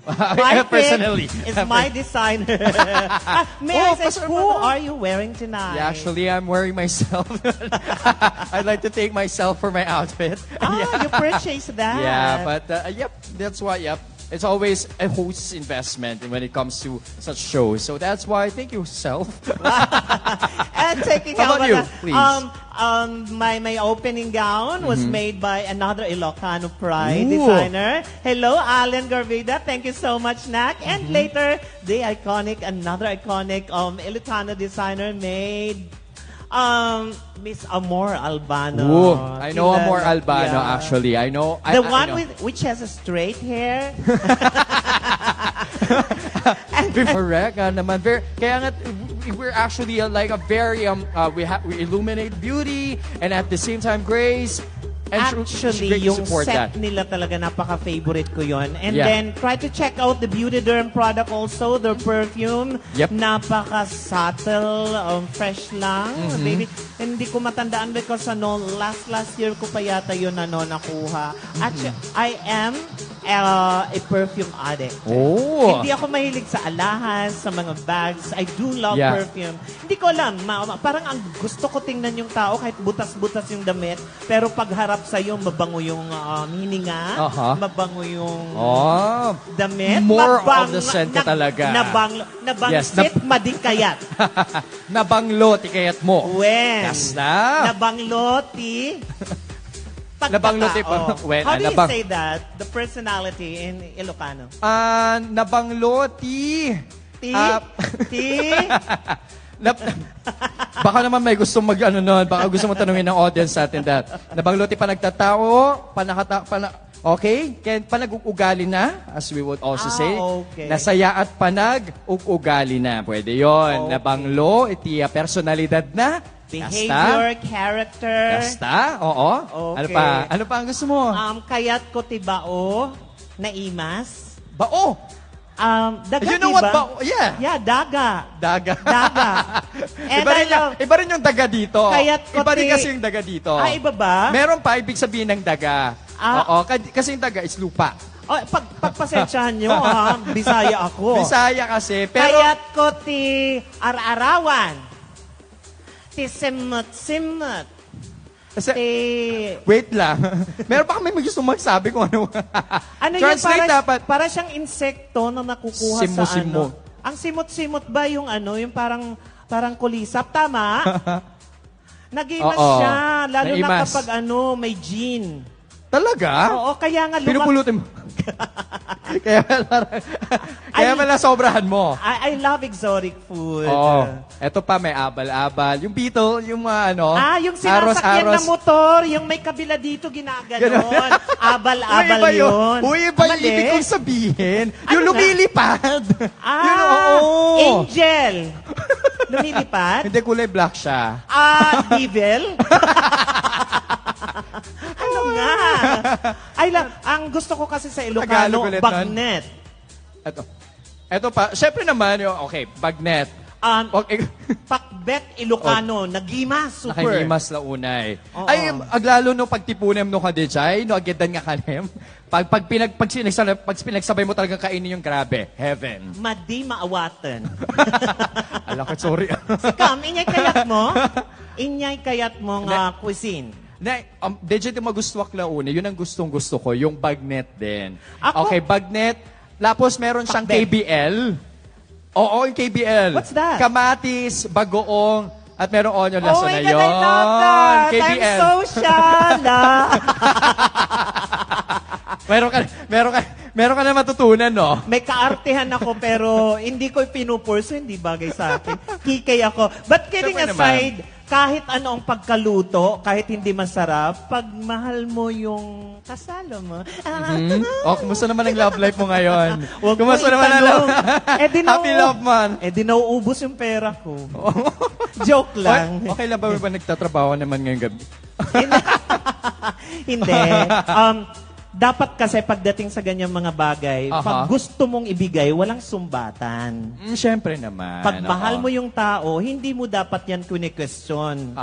My personally pick is my designer. May I say, who are you wearing tonight? Yeah, actually, I'm wearing myself. I'd like to thank myself for my outfit. You purchased that. Yeah, but yep, that's why, yep. It's always a host's investment when it comes to such shows. So that's why, thank you, self. And taking How about you, please? My opening gown was made by another Ilocano pride designer. Hello, Alan Garvida. Thank you so much, Nak. And later, another iconic Ilocano designer made Miss Amor Albano. Ooh, I know Amor Albano, actually. I know. The one which has a straight hair. Correct. Naman. Kaya nga, we're actually like a very, we illuminate beauty and at the same time grace. And actually, yung set nila talaga napaka-favorite ko yun. And then, try to check out the Beauty Derm product also, their perfume. Yep. Napaka-subtle, fresh lang. Baby, hindi ko matandaan because last year ko pa yata yun nakuha. Actually, I am a perfume addict. Oh. Hindi ako mahilig sa alahas, sa mga bags. I do love perfume. Hindi ko alam, parang ang gusto ko tingnan yung tao kahit butas-butas yung damit, pero pagharap sa'yo, mabango yung hininga, mabango yung damit. More of the scent ka talaga. Nabangsit, madikayat. Nabangloti kayat mo. Yes na. Nabangloti. Nabangloti pa. How do you say that? The personality in Ilocano. Nabangloti. Baka naman may gusto baka gusto mo tanungin ng audience natin that. Nabangloti pa nagtatao, okay? Kaya panag-ugali na, as we would also say. Okay. Nasaya at panag-ugali na. Pwede yon. Nabanglo, itiya personalidad na. Behavior, character. Kasta? Oo. Okay. Ano pa ang gusto mo? Kayat ko tibao, naimas. Bao? Daga, You know what? Bao? Yeah. Yeah, daga. Daga. Daga. And iba rin yung daga dito. Kayat ko Iba rin kasi yung daga dito. Iba ba? Meron pa, ibig sabihin ng daga. Oo, kasi yung daga is lupa. Pagpasensyahan nyo, ha? Bisaya ako. Bisaya kasi, pero... Kayat ko ti ar-arawan. Ti simot-simot. Wait lang. Meron pa kami gusto magsabi kung ano. Ano Translate yun? dapat. Para siyang insekto na nakukuha sa ano. Ang simot-simot ba yung ano, yung parang kulisap? Tama? Nagimas siya. Lalo na kapag ano, may gene. Talaga? Oo, kaya nga pinupulutin mo. kaya pala sobrahan mo. I love exotic food. Oo. Eto pa, may abal-abal. Yung beetle, yung ano. Yung sinasakyan na motor, yung may kabila dito ginaganon. Abal-abal yun. Uy, iba yung ibig kong sabihin. Yung lumilipad. Angel. Lumilipad? Hindi, kulay black siya. Devil? Ano nga? Ang gusto ko kasi sa Ilocano, bagnet. Eto pa, syempre naman, bagnet. Pakbet Ilocano, nagimas, super. Nagimas la unay. Ay, aglalo no pagtipunem no kadijay, no agedan nga kanem. Pag pinagsabay mo talagang kainin yung grabe, heaven. Madi maawatan. Alakot, sorry. Sikam, inyay kayat mo? Inyay kayat mo nga cuisine. Digit yung magustuwak la una, yun ang gustong-gusto ko, yung bagnet din. Ako? Okay, bagnet. Tapos meron siyang KBL. Oo, yung KBL. What's that? Kamatis, bagoong, at merong onion laso na my God, yun. I love that! KBL. I'm so shala! meron ka na matutunan, no? May kaartehan ako pero hindi ko pinupurso, hindi bagay sa akin. Kikay ako. But kidding aside, kahit ano ang pagkaluto, kahit hindi masarap, pag mahal mo yung kasalo mo. Kumusta naman ang love life mo ngayon? Kumusta naman ang love? Happy love man. Nauubos yung pera ko. Joke lang. Okay lang ba nagtatrabaho naman ngayong gabi? Hindi. Dapat kasi pagdating sa ganyang mga bagay, pag gusto mong ibigay, walang sumbatan. Siyempre naman. Pag mahal mo yung tao, hindi mo dapat yan kune-question.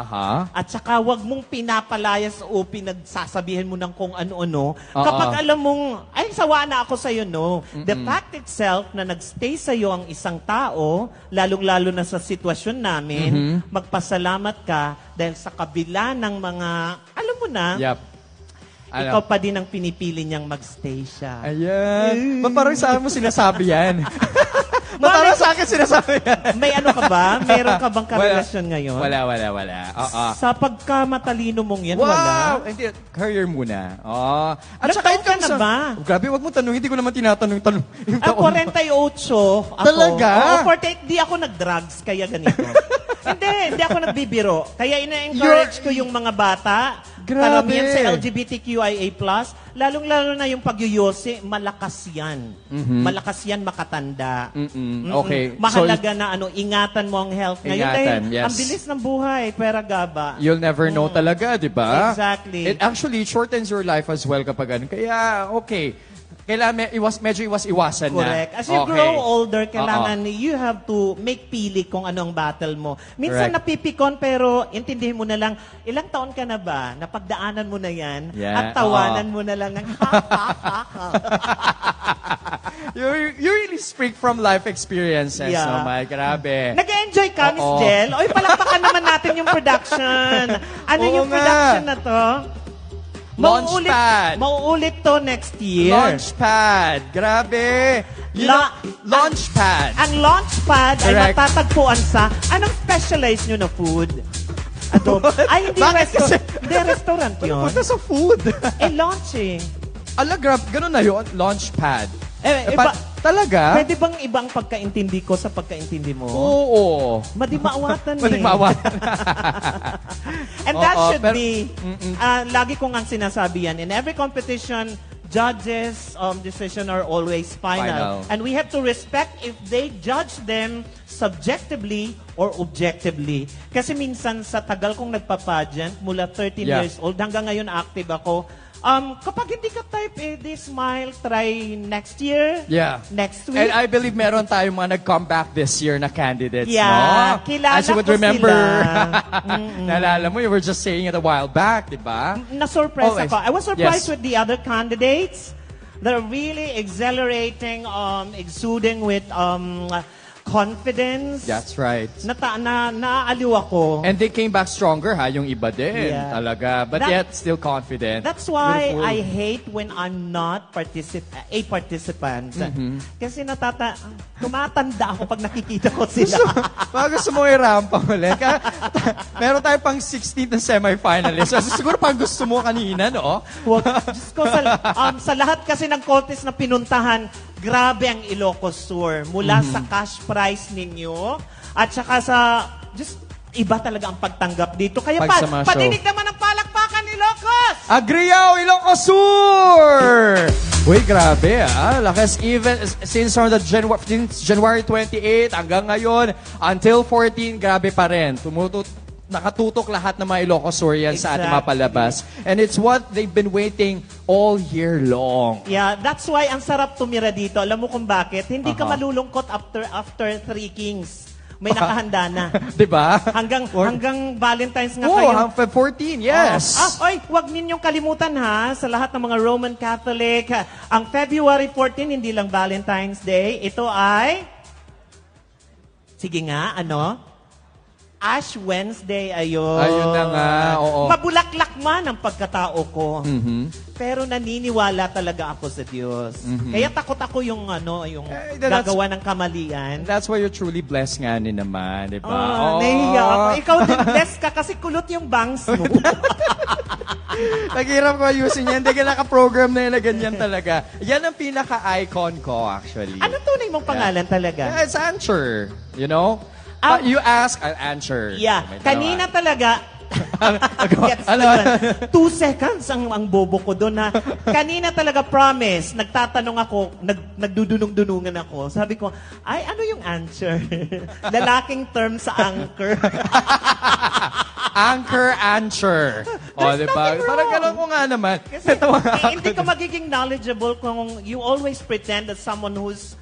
At saka wag mong pinapalayas o pinagsasabihin mo ng kung ano-ano. Kapag alam mong, ay, sawa na ako sa'yo, no? The fact itself na nagstay sa'yo ang isang tao, lalong-lalo na sa sitwasyon namin, magpasalamat ka dahil sa kabila ng mga, alam mo na, ikaw pa din ang pinipili niyang magstay siya. Ayan. Parang sa akin mo sinasabi yan. Parang sa akin sinasabi yan. May ano ka ba? Meron ka bang karelasyon ngayon? Wala. Sa pagkamatalino mong yan, wala? Hindi, career muna. At saka ka na ba? Grabe, wag mo tanong. Hindi ko naman tinatanong yung taon. 48 ako. Talaga? 48. Di ako nag-drugs, kaya ganito. Hindi ako nagbibiro. Kaya ina-encourage ko yung mga bata. Karamihan sa LGBTQIA+, lalong-lalo na yung pagyoyosi, malakas yan. Malakas yan makatanda. Okay. Mahalaga na ingatan mo ang health. Ngayon dahil ang bilis ng buhay, pera gaba. You'll never know talaga, di ba? Exactly. It actually shortens your life as well kapag ganun. Kaya, okay. Kailangan medyo iwas-iwasan na. Correct. As you grow older, kailangan you have to make pili kung ano ang battle mo. Minsan napipikon pero intindihin mo na lang, ilang taon ka na ba? Napagdaanan mo na yan at tawanan mo na lang ng You really speak from life experiences. Oh my, grabe. Nag-enjoy ka, Miss Jel? Oy, palakpakan naman natin yung production. Ano yung production na to? Launchpad. Mauulit to next year. Launchpad. Grabe. Launchpad. Ang Launchpad ay matatagpuan sa anong specialized nyo na food? Ay, hindi restaurant yun. Punta sa food. Launching. Grab. Ganun na yun. Launchpad. Talaga? Pwede bang ibang pagkaintindi ko sa pagkaintindi mo? Oo. Madimaawatan Madimaawatan. And that should be, lagi ko nga sinasabi yan, in every competition, judges' decision are always final. And we have to respect if they judge them subjectively or objectively. Kasi minsan sa tagal kong nagpa-pageant, mula 13 years old, hanggang ngayon active ako, kapag hindi ka type A, smile, try next year, next week. And I believe meron tayong mga nag-come back this year na candidates, no? Kilala As you would ko remember. sila. Naalala mo, you were just saying it a while back, di ba? Na-surprise ako. I was surprised with the other candidates. They're really exhilarating, exuding with confidence. That's right. Naaliw ako. And they came back stronger, yung iba din. Talaga. But yet, still confident. That's why I hate when I'm not a participant. Kasi tumatanda ako pag nakikita ko sila. Gusto mo i-rampa ulit. Meron tayo pang 16th na semi-finalist. Siguro pang gusto mo kanina, no? Diyos ko, sa lahat kasi ng contest na pinuntahan, grabe ang Ilocos Tour. Mula sa cash prize ninyo, at saka sa, just iba talaga ang pagtanggap dito. Kaya patinig naman ang palakpakan, Ilocos! Agriyaw, Ilocos Sur! Uy, grabe Lakas even since January 28 hanggang ngayon, until 14, grabe pa rin. Nakatutok lahat ng mga Ilocosurians sa ating mga palabas. And it's what they've been waiting all year long. Yeah, that's why ang sarap tumira dito. Alam mo kung bakit? Hindi ka malulungkot after Three Kings. May nakahanda na. Diba? Hanggang Valentine's nga kayo. Hanggang 14, yes. Huwag ninyong kalimutan sa lahat ng mga Roman Catholic. Ang February 14, hindi lang Valentine's Day. Ito ay... Sige nga, Ash Wednesday, ayun. Ayun na nga, oo. Mabulaklak man ang pagkatao ko. Pero naniniwala talaga ako sa Diyos. Kaya takot ako yung gagawa ng kamalian. That's why you're truly blessed nga naman, di ba? Nahihiya ako. Ikaw din blessed ka kasi kulot yung bangs mo. Naghirap ko ayusin yan. Hindi ka naka-program na yun na ganyan talaga. Yan ang pinaka-icon ko, actually. Ano tunay mong pangalan talaga? It's Ancher, you know? You ask, I'll answer. Yeah. Kanina talaga, 2 seconds ang bobo ko doon na kanina talaga promise, nagtatanong ako, nagdudunong-dunungan ako. Sabi ko, ano yung answer? Lalaking term sa anchor. Ancher. Diba? Parang gano'n ko nga naman. Kasi hindi ka magiging knowledgeable kung you always pretend that someone who's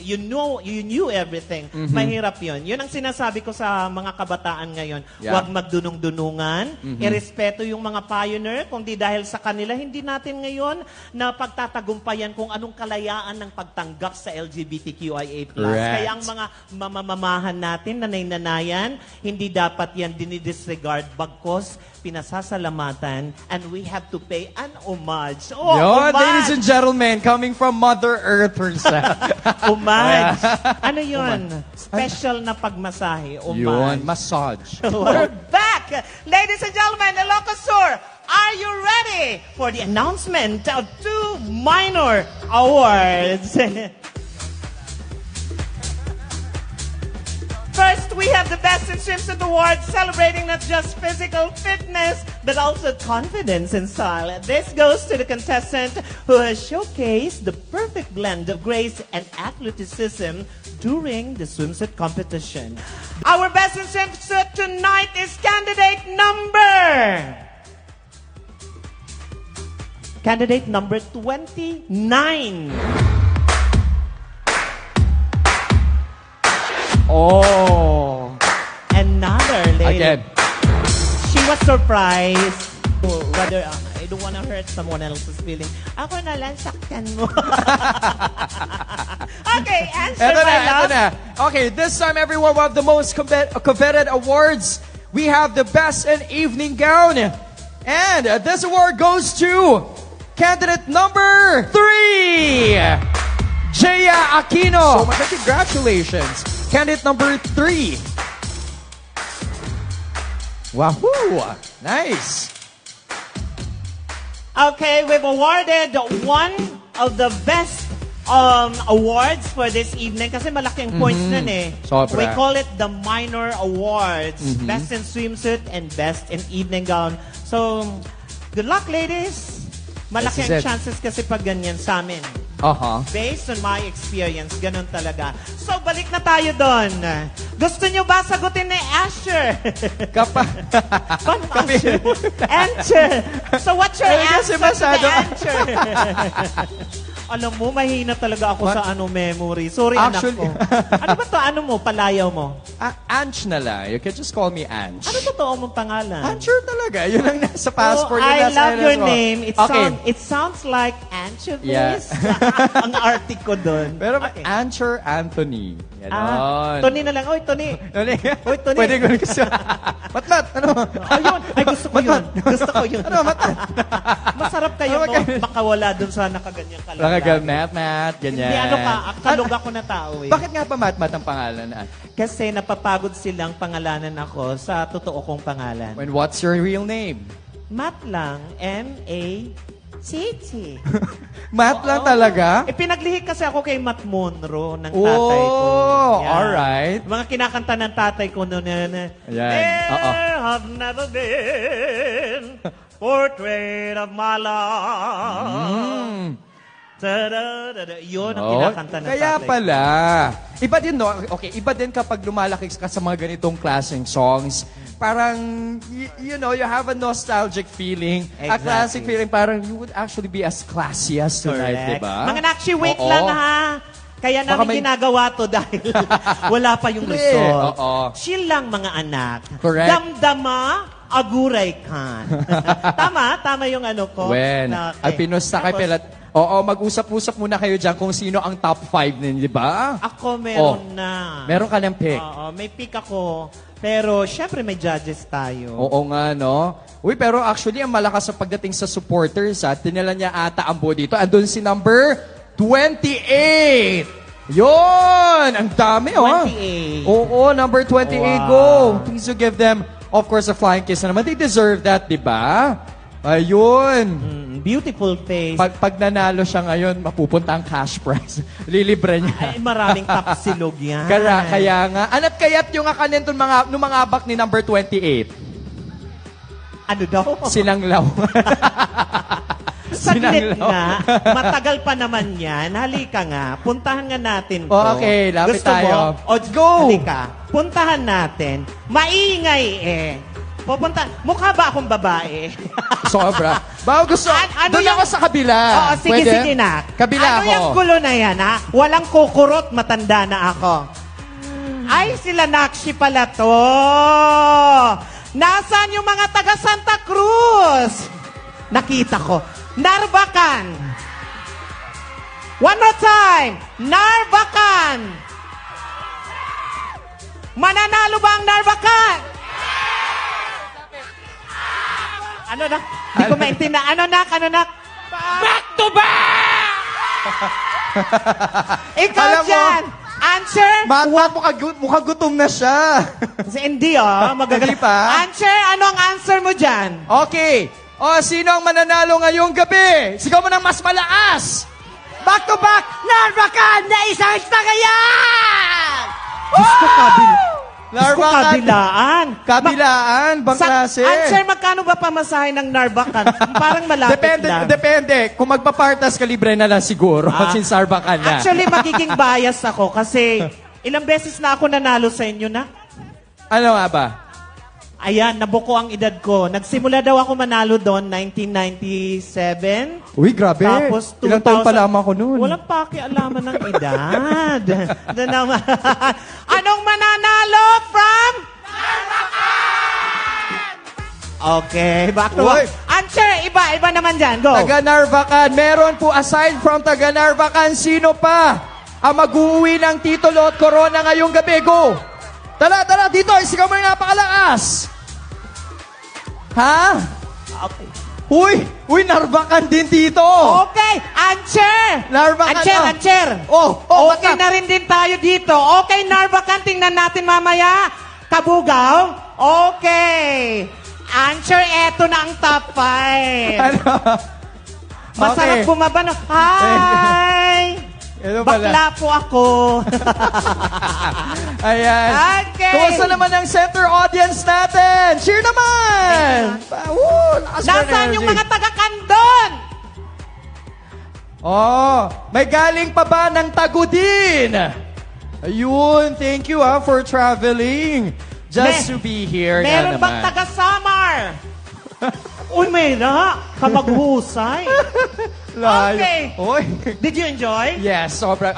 you knew everything. Mahirap yun. Yun ang sinasabi ko sa mga kabataan ngayon. Huwag magdunong-dunungan. Irespeto yung mga pioneer. Kung di dahil sa kanila, hindi natin ngayon na pagtatagumpayan kung anong kalayaan ng pagtanggap sa LGBTQIA+. Kaya ang mga mamamamahan natin, nanay-nanayan, hindi dapat yan dinidisregard. Bagkos, pinasasalamatan, and we have to pay an homage. Homage! Ladies and gentlemen, coming from Mother Earth herself. Homage. Ano yun? Special na pagmasahe. Homage. Yun, massage. We're back! Ladies and gentlemen, Ilocos Sur, are you ready for the announcement of 2 minor awards? First, we have the Best in Swimsuit Award, celebrating not just physical fitness, but also confidence and style. This goes to the contestant who has showcased the perfect blend of grace and athleticism during the swimsuit competition. Our Best in Swimsuit tonight is candidate number 29. Another lady. Again. She was surprised. Rather, I don't want to hurt someone else's feeling. Ako na lang, saktan mo. Okay, answer my love. Okay, this time everyone will have the most coveted awards. We have the Best in Evening Gown. And this award goes to candidate number 3, Jaya Aquino. So much congratulations. Candidate number 3. Wahoo! Nice. Okay, we've awarded one of the best awards for this evening kasi malaki ang points nun eh. Sobra. We call it the minor awards. Best in swimsuit and best in evening gown. So, good luck, ladies. Malaki This is ang it. chances kasi pag ganyan sa amin. Based on my experience, ganun talaga. So, balik na tayo doon. Gusto nyo ba sagutin ni Asher? Asher. Ancher. So, what's your answer to the Ancher? Alam mo, mahina talaga ako sa memory. Sorry, Actually, anak ko. Ano ba to? Ano mo? Palayaw mo? Anch na lang. You can just call me Anch. Ano totoo mong pangalan? Ancher talaga. Yun ang nasa passport. Oh, I nasa love your NSO. name. Okay. It sounds like anchovies. Yes. Ang arty ko doon. Pero Ancher Anthony. Ganon. Tony na lang. Oy, Tony. Oy, Tony. Pwede ko kasi. Matmat, ano? Ayun. Ay, gusto ko yun. Gusto ko yun. Ano, Matmat? Masarap kayo mo. Makawala doon sa nakaganyang kalagayan. Matmat, ganyan. Hindi, ano ka? Kalog ako na tao eh. Bakit nga pa Matmat ang pangalan? Kasi napapagod silang pangalanan ako sa totoo kong pangalan. And what's your real name? Matt lang. M-A-T-T. Matt lang talaga? Pinaglihi kasi ako kay Matt Monroe ng tatay ko. Alright. Mga kinakanta ng tatay ko noon na, There have never been portrait of my love. Yun ang kinakanta ng Kaya tatay. pala. Iba din, no? Okay, iba din kapag lumalaki ka sa mga ganitong klaseng songs. Parang, you know, you have a nostalgic feeling. Exactly. A classic feeling. Parang you would actually be as classy as tonight, Correct. diba? Mga nakshi, wait lang ha. Kaya namin ginagawa to dahil wala pa yung result. Chill lang mga anak. Correct. Damdama, aguray kan. Tama yung ano ko. Ay pinusta kay Pilat. Oo, mag-usap-usap muna kayo dyan kung sino ang top 5 ninyo, di ba? Ako meron na. Meron ka ng pick. Oo, may pick ako. Pero syempre may judges tayo. Oo nga, no? Uy, pero actually, ang malakas sa pagdating sa supporters, tinala niya ata ang buo dito. Andun si number 28. Yun! Ang dami, 28. Oo, number 28. Wow. Go! Please you give them, of course, a flying kiss na naman. They deserve that, di ba? Ayun. Beautiful face. Pag nanalo siya ngayon, mapupunta ang cash prize. Lilibre niya. Ay, maraming tapsilog yan. Kaya nga. Anat kayat yung akanin nung mga abak ni number 28? Ano daw? Sinanglaw. Saglit nga. Matagal pa naman yan. Halika nga. Puntahan nga natin to. Okay, lapit Gusto tayo. mo? O, go! Halika. Puntahan natin. Maingay eh. Pupunta. Mukha ba akong babae? Sobra. Gusto. Doon ako sa kabila. Oo, sige, Pwede? sige na. Kabila ano ako. yung gulo na yan, ha? Walang kukurot, matanda na ako. Ay, sila Nakshi pala to. Nasaan yung mga taga Santa Cruz? Nakita ko. Narvacan. One more time. Narvacan. Mananalo ba ang Narvacan? Ano na? Hindi ko maintindihan. Ano nak? Back to back! Ikaw Alam mo, dyan! Answer? Mukhang gutom na siya. Hindi magagaling. pa? Answer, ano ang answer mo dyan? Okay. Sino ang mananalo ngayong gabi? Sigaw mo ng mas malakas. Back to back, Narvacan na isang tagayan! Gusto Narvacan. Kabilaan, bang klase? Answer, magkano ba pamasahe ng Narvacan? Parang malapit lang. Depende. Kung magpapartas ka, libre na lang siguro. Since Narvacan na. Actually, magiging bias ako kasi ilang beses na ako nanalo sa inyo na. Ano nga ba? Ayan, nabuko ang edad ko. Nagsimula daw ako manalo doon, 1997. Uy, grabe. Tapos, Ilang taon pa lamang ako noon. Walang pakialaman ng edad. Anong mananalo from? Okay, back to work. Answer, iba naman dyan. Go. Taga Narvacan. Meron po, aside from taga Narvacan, sino pa ang mag-uwi ng titulo at corona ngayong gabi? Go. Tara, dito. Isigaw mo na napakalakas. Ha? Okay. Uy, Narvacan din dito. Okay, Ancher. Narvacan. Ancher. Okay na rin din tayo dito. Okay, Narvacan, tingnan natin mamaya. Kabugaw. Okay. Ancher, eto na ang top 5. Masarap bumaba. No? Hi! Bakla po ako. Ayan. Okay. Kumusta naman ang center audience natin? Cheer naman! Nasaan yung mga taga-Kandon? Oh, may galing pa ba ng Tagudin? Ayun, thank you for traveling. Just to be here Meron nga bang naman. taga-Samar? Uy, Mayra, ka maghusay. Okay. Oy. Did you enjoy? Yes, sobra.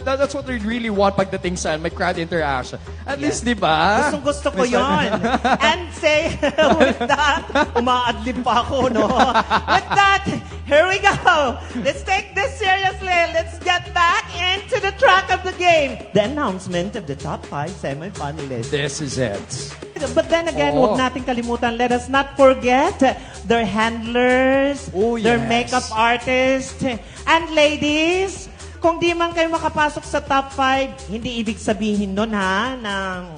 That's what we really want pagdating sa may crowd interaction. At least, di ba? Gustong-gusto ko yon. And say, with that, umaadlib pa ako, no? With that, here we go. Let's take this seriously. Let's get back into the track of the game. The announcement of the top 5 semi-finalists. This is it. But then again, huwag nating kalimutan, let us not forget their handlers, their makeup artists, and ladies, kung di man kayo makapasok sa top 5, hindi ibig sabihin nun na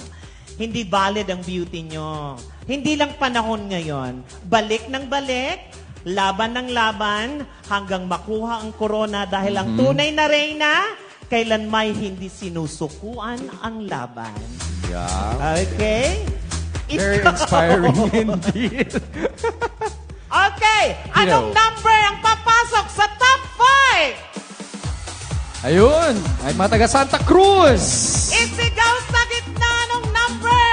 hindi valid ang beauty nyo. Hindi lang panahon ngayon. Balik ng balik, laban ng laban, hanggang makuha ang corona dahil ang tunay na reyna, kailan may hindi sinusukuan ang laban. Yeah. Okay? Very inspiring indeed. Okay, anong number ang papasok sa top 5? Ayun, ay mga taga Santa Cruz. Isigaw sa gitna, anong number?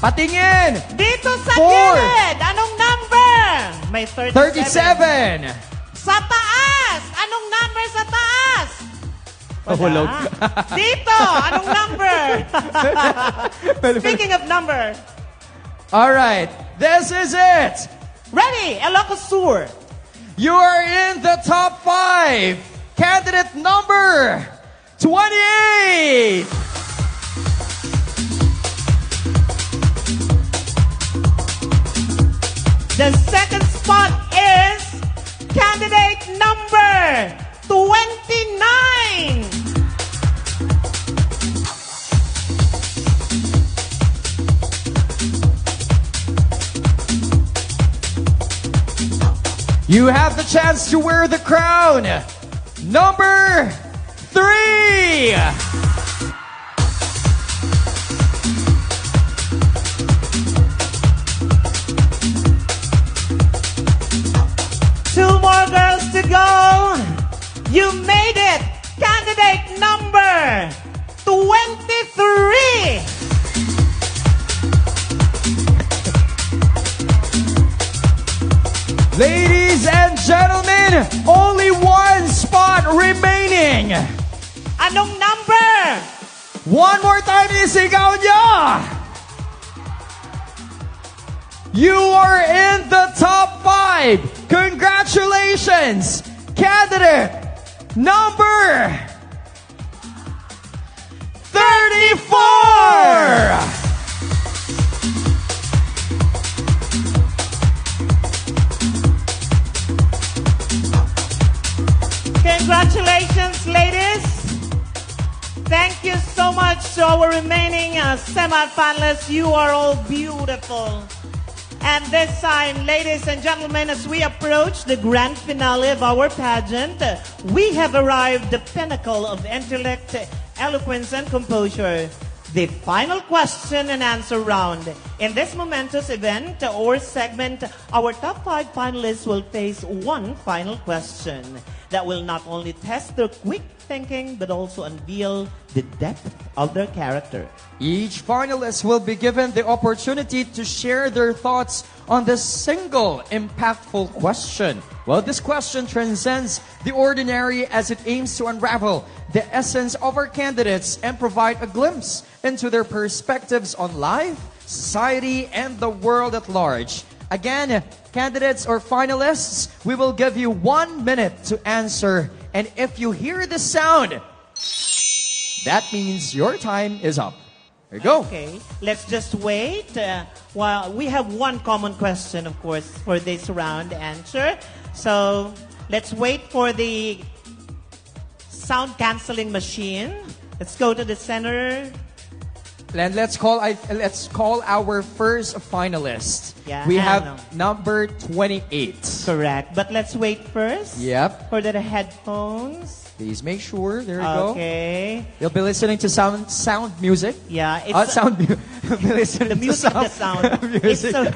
Patingin. Dito sa 4. gilid, anong number? May 37. 37. Sa taas, anong number sa taas? Hulog. Dito, anong number? Speaking of number. All right, this is it. Ready, Ilocos Sur. You are in the top 5. Candidate number 28. The second spot is candidate number 29. You have the chance to wear the crown. Number 3. Two more girls to go. You made it. Candidate number 23. Ladies and gentlemen, only one spot remaining. Anong number? One more time, isigaw niya. You are in the top 5. Congratulations, candidate number 34. Congratulations, ladies. Thank you so much to our remaining semi-finalists. You are all beautiful. And this time, ladies and gentlemen, as we approach the grand finale of our pageant, we have arrived the pinnacle of intellect, eloquence, and composure. The final question and answer round. In this momentous event or segment, our top 5 finalists will face one final question that will not only test their quick thinking but also unveil the depth of their character. Each finalist will be given the opportunity to share their thoughts on this single impactful question. Well, this question transcends the ordinary as it aims to unravel the essence of our candidates and provide a glimpse into their perspectives on life, society, and the world at large. Again, candidates or finalists, we will give you 1 minute to answer. And if you hear the sound, that means your time is up. There you go. Okay, let's just wait. While we have one common question, of course, for this round answer. So let's wait for the sound canceling machine. Let's go to the center. And let's call our first finalist. Yeah, we Hannah. have number 28. Correct. But let's wait first. Yep. For the headphones. Please make sure. There you go. Okay. You'll be listening to sound music. Yeah, it's sound music. the music, the sound. It's music. so,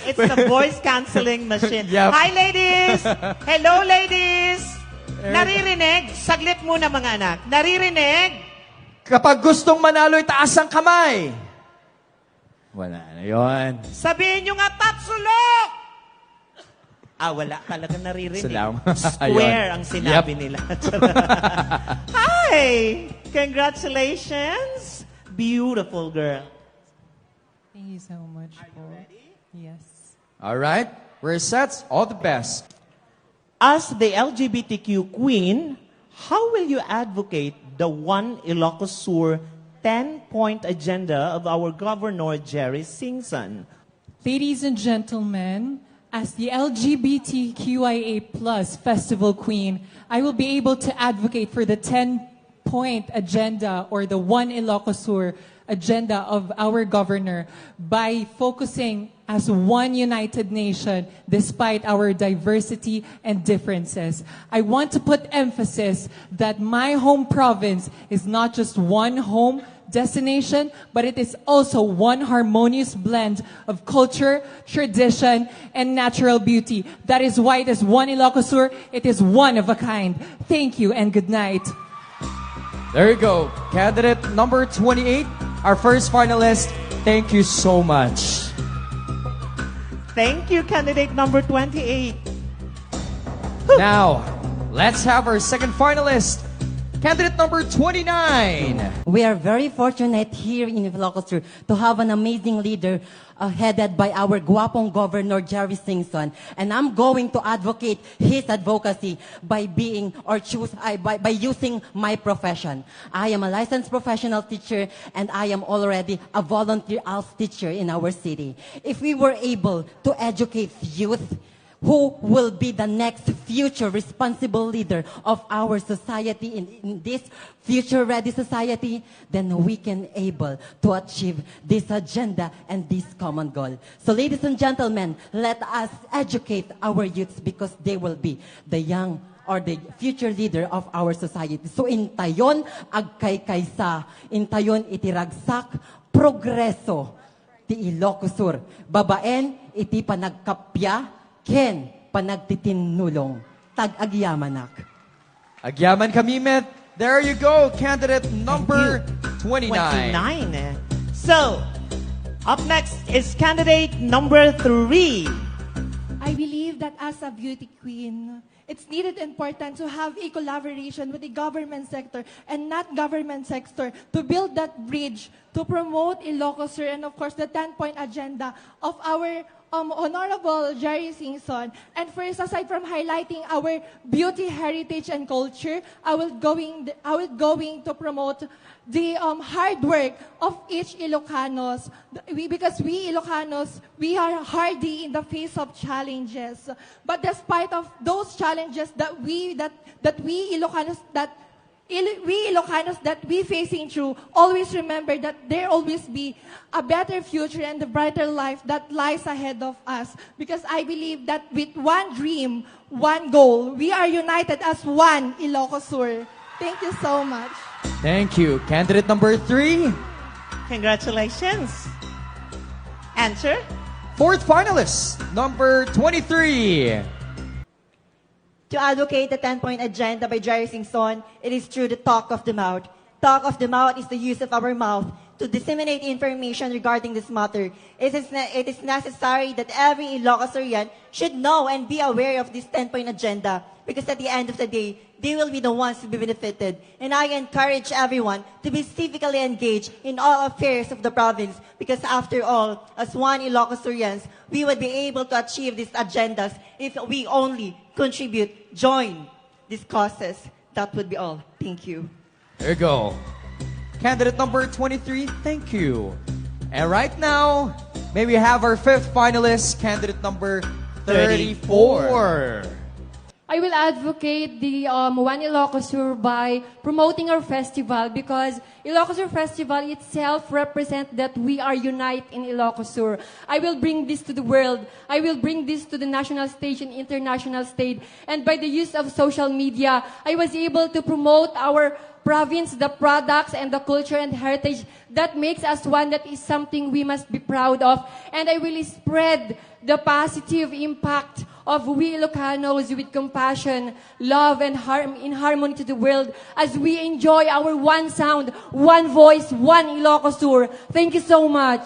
It's the voice canceling machine. Yep. Hi, ladies! Hello, ladies! Naririnig? Saglit muna, mga anak. Naririnig? Kapag gustong manalo, itaas ang kamay. Wala na yun. Sabihin nyo nga, Tatsulok! Wala talaga naririnig. Salamat. Square Ayun. ang sinabi Yep. nila. Hi! Congratulations! Beautiful girl. Thank you so much. Are you ready? Yes. All right. We're set. All the best. As the LGBTQ queen, how will you advocate the One Ilocos Sur 10-point agenda of our Governor Jerry Singson? Ladies and gentlemen, as the LGBTQIA plus Festival Queen, I will be able to advocate for the 10-point agenda or the One Ilocosur agenda of our governor by focusing as one united nation despite our diversity and differences. I want to put emphasis that my home province is not just one home destination, but it is also one harmonious blend of culture, tradition, and natural beauty. That is why it is one Ilocosur. It is one of a kind. Thank you and good night. There you go. Candidate number 28, our first finalist. Thank you so much. Thank you, candidate number 28. Now, let's have our second finalist. Candidate number 29. We are very fortunate here in Ilocos to have an amazing leader headed by our guapong Governor Jerry Singson. And I'm going to advocate his advocacy by by using my profession. I am a licensed professional teacher and I am already a volunteer ALF teacher in our city. If we were able to educate youth who will be the next future responsible leader of our society in this future-ready society, then we can able to achieve this agenda and this common goal. So ladies and gentlemen, let us educate our youths because they will be the young or the future leader of our society. So intayon agkay-kaysa, intayon itiragsak, progreso, ti Ilocos Sur. Babaen, iti panagkapya, ken panagtitinulong, tag agyamanak. Agyaman kamimet. There you go, candidate number 29. 29. So, up next is candidate number 3. I believe that as a beauty queen, it's needed important to have a collaboration with the government sector and not government sector to build that bridge to promote Ilocos Sur and of course the 10-point agenda of our Honorable Jerry Singson. And first, aside from highlighting our beauty, heritage, and culture, I will going to promote the hard work of each Ilocanos. Because we Ilocanos, we are hardy in the face of challenges. But despite of those challenges that we Ilocanos that we facing through, always remember that there always be a better future and a brighter life that lies ahead of us. Because I believe that with one dream, one goal, we are united as one Ilocos Sur. Thank you so much. Thank you. Candidate number 3. Congratulations. Answer? Fourth finalist, number 23. To advocate the 10-point agenda by Jerry Singson, it is through the talk of the mouth. Talk of the mouth is the use of our mouth to disseminate information regarding this matter. It is necessary that every Ilocosurian should know and be aware of this 10-point agenda because at the end of the day, they will be the ones to be benefited. And I encourage everyone to be civically engaged in all affairs of the province because after all, as one Ilocosurians, we would be able to achieve these agendas if we only contribute, join these causes. That would be all. Thank you. There you go. Candidate number 23, thank you. And right now, may we have our fifth finalist, candidate number 34. I will advocate the One Ilocos Sur by promoting our festival because Ilocos Sur Festival itself represents that we are united in Ilocos Sur. I will bring this to the world. I will bring this to the national stage and international stage. And by the use of social media, I was able to promote our province, the products and the culture and heritage that makes us one. That is something we must be proud of. And I will spread the positive impact of we Ilocanos with compassion, love, and in harmony to the world as we enjoy our one sound, one voice, one Ilocos tour. Thank you so much.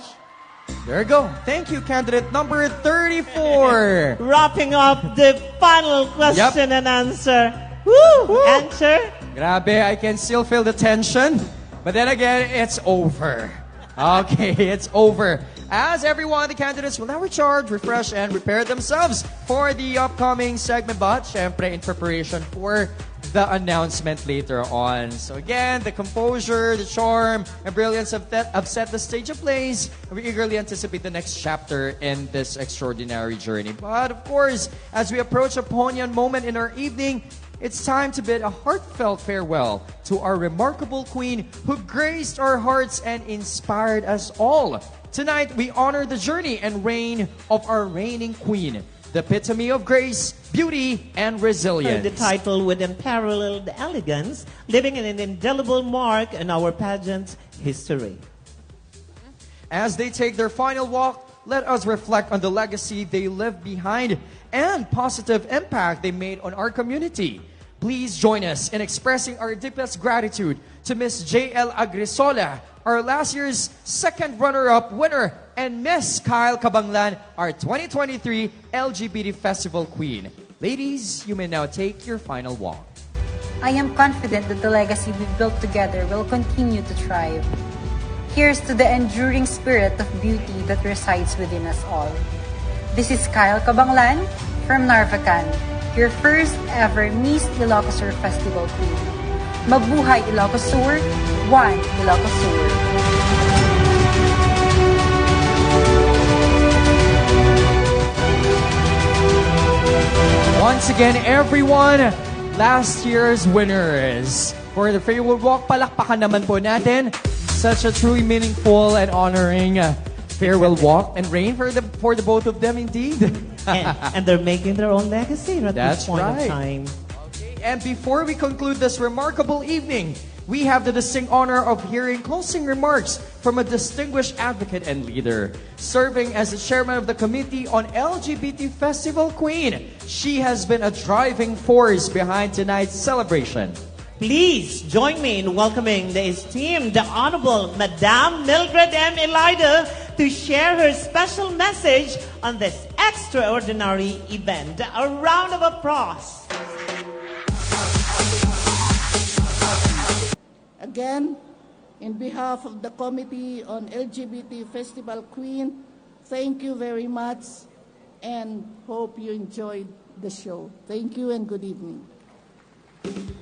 There you go. Thank you, candidate number 34. Wrapping up the final question and answer. Woo! Answer. Grabe, I can still feel the tension. But then again, it's over. Okay, it's over. As every one of the candidates will now recharge, refresh, and prepare themselves for the upcoming segment. But, syempre, in preparation for the announcement later on. So again, the composure, the charm, and brilliance have set the stage ablaze. And we eagerly anticipate the next chapter in this extraordinary journey. But of course, as we approach a poignant moment in our evening, it's time to bid a heartfelt farewell to our remarkable queen who graced our hearts and inspired us all. Tonight, we honor the journey and reign of our reigning queen, the epitome of grace, beauty, and resilience. The title with unparalleled elegance, leaving an indelible mark in our pageant's history. As they take their final walk, let us reflect on the legacy they left behind and positive impact they made on our community. Please join us in expressing our deepest gratitude to Miss J.L. Agrisola, our last year's second runner-up winner, and Miss Kyle Cabanglan, our 2023 LGBT Festival Queen. Ladies, you may now take your final walk. I am confident that the legacy we've built together will continue to thrive. Here's to the enduring spirit of beauty that resides within us all. This is Kyle Cabanglan from Narvacan, your first ever Miss Ilocos Festival Queen. Mabuhay Ilocosur, one Ilocosur. Once again, everyone, last year's winners. For the farewell walk, palakpakan naman po natin. Such a truly meaningful and honoring farewell walk and reign for the both of them indeed. and they're making their own legacy at this point of time. Okay, and before we conclude this remarkable evening, we have the distinct honor of hearing closing remarks from a distinguished advocate and leader. Serving as the chairman of the Committee on LGBT Festival Queen, she has been a driving force behind tonight's celebration. Please join me in welcoming the esteemed, the Honorable Madame Mildred M. Elida to share her special message on this extraordinary event. A round of applause. Again, in behalf of the Committee on LGBT Festival Queen, thank you very much and hope you enjoyed the show. Thank you and good evening.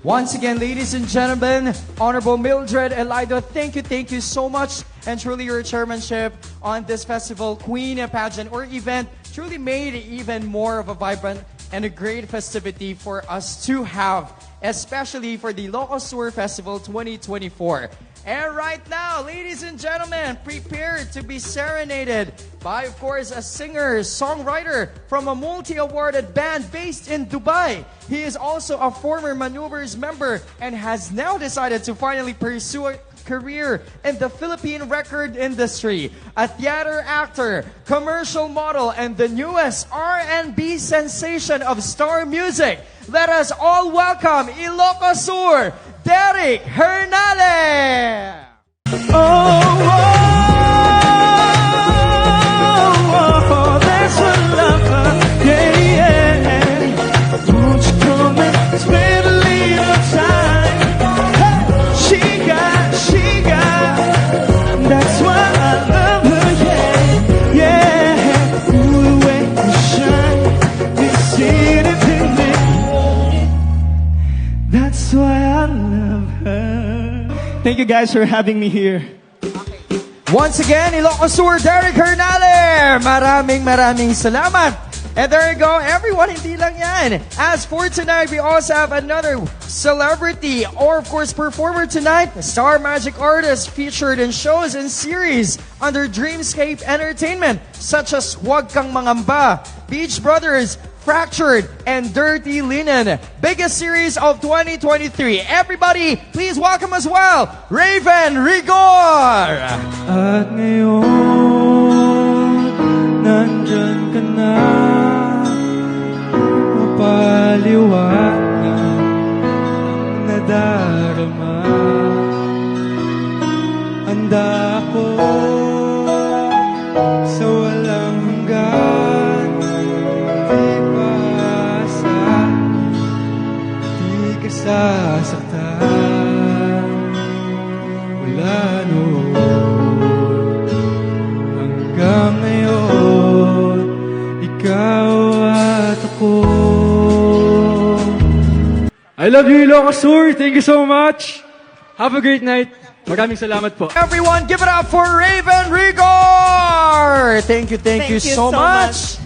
Once again, ladies and gentlemen, Honorable Mildred Elida, thank you so much. And truly your chairmanship on this Festival Queen pageant or event truly made it even more of a vibrant and a great festivity for us to have, especially for the Ilocos Festival 2024. And right now, ladies and gentlemen, prepare to be serenaded by, of course, a singer, songwriter from a multi-awarded band based in Dubai. He is also a former Maneuvers member and has now decided to finally pursue a career in the Philippine record industry. A theater actor, commercial model, and the newest R&B sensation of star music. Let us all welcome Ilocos Sur, Derek Hernale! That's what love, yeah. Won't you come and spend a little time? Hey, she got, that's why I love her, yeah. Ooh, the way you shine, this city. That's why I love her. Thank you guys for having me here. Once again, Ilocos Sur, Derek Hernale! Maraming salamat! And there you go, everyone, hindi lang yan. As for tonight, we also have another celebrity or, of course, performer tonight. A star magic artist featured in shows and series under Dreamscape Entertainment, such as Huwag Kang Mangamba, Beach Brothers, Fractured, and Dirty Linen. Biggest series of 2023. Everybody, please welcome as well, Raven Rigor! At ngayon, nandyan ka na, mapaliwanag ang nadarama. Handa ako sa walang hanggan, di paasa, di ka sasaktan. Mula noon hanggang ngayon, ikaw at ako. I love you, Ilocos Sur. Thank you so much. Have a great night. Maraming salamat po. Everyone, give it up for Raven Rigor! Thank you so much.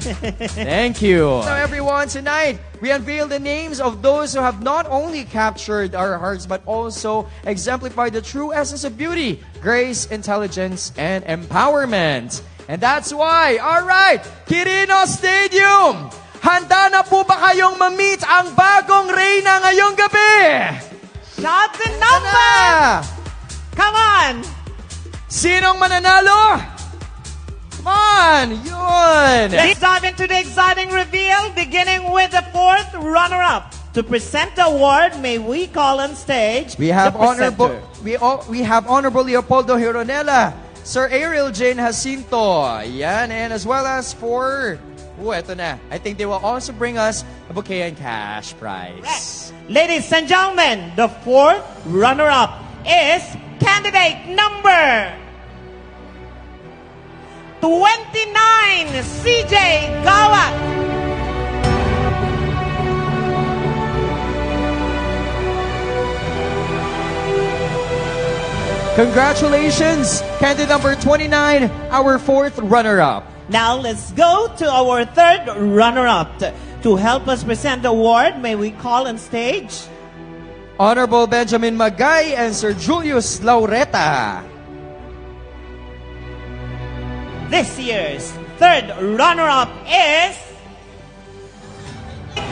Thank you. So everyone, tonight, we unveil the names of those who have not only captured our hearts, but also exemplified the true essence of beauty, grace, intelligence, and empowerment. And that's why, alright, Quirino Stadium, handa na po ba kayong ma-meet ang bagong reyna ngayong gabi? Shout the number! Come on! Sinong mananalo? Come on! Yun! Let's dive into the exciting reveal, beginning with the fourth runner-up. To present the award, may we call on stage We have the honorable presenter. we have Honorable Leopoldo Hironela, Sir Ariel Jane Jacinto, yan, and as well as for, eto na. I think they will also bring us a bouquet and cash prize. Ladies and gentlemen, the fourth runner-up is candidate number 29, CJ Gawat. Congratulations, candidate number 29, our fourth runner-up. Now let's go to our third runner-up. To help us present the award, may we call on stage Honorable Benjamin Magay and Sir Julius Laureta. This year's third runner-up is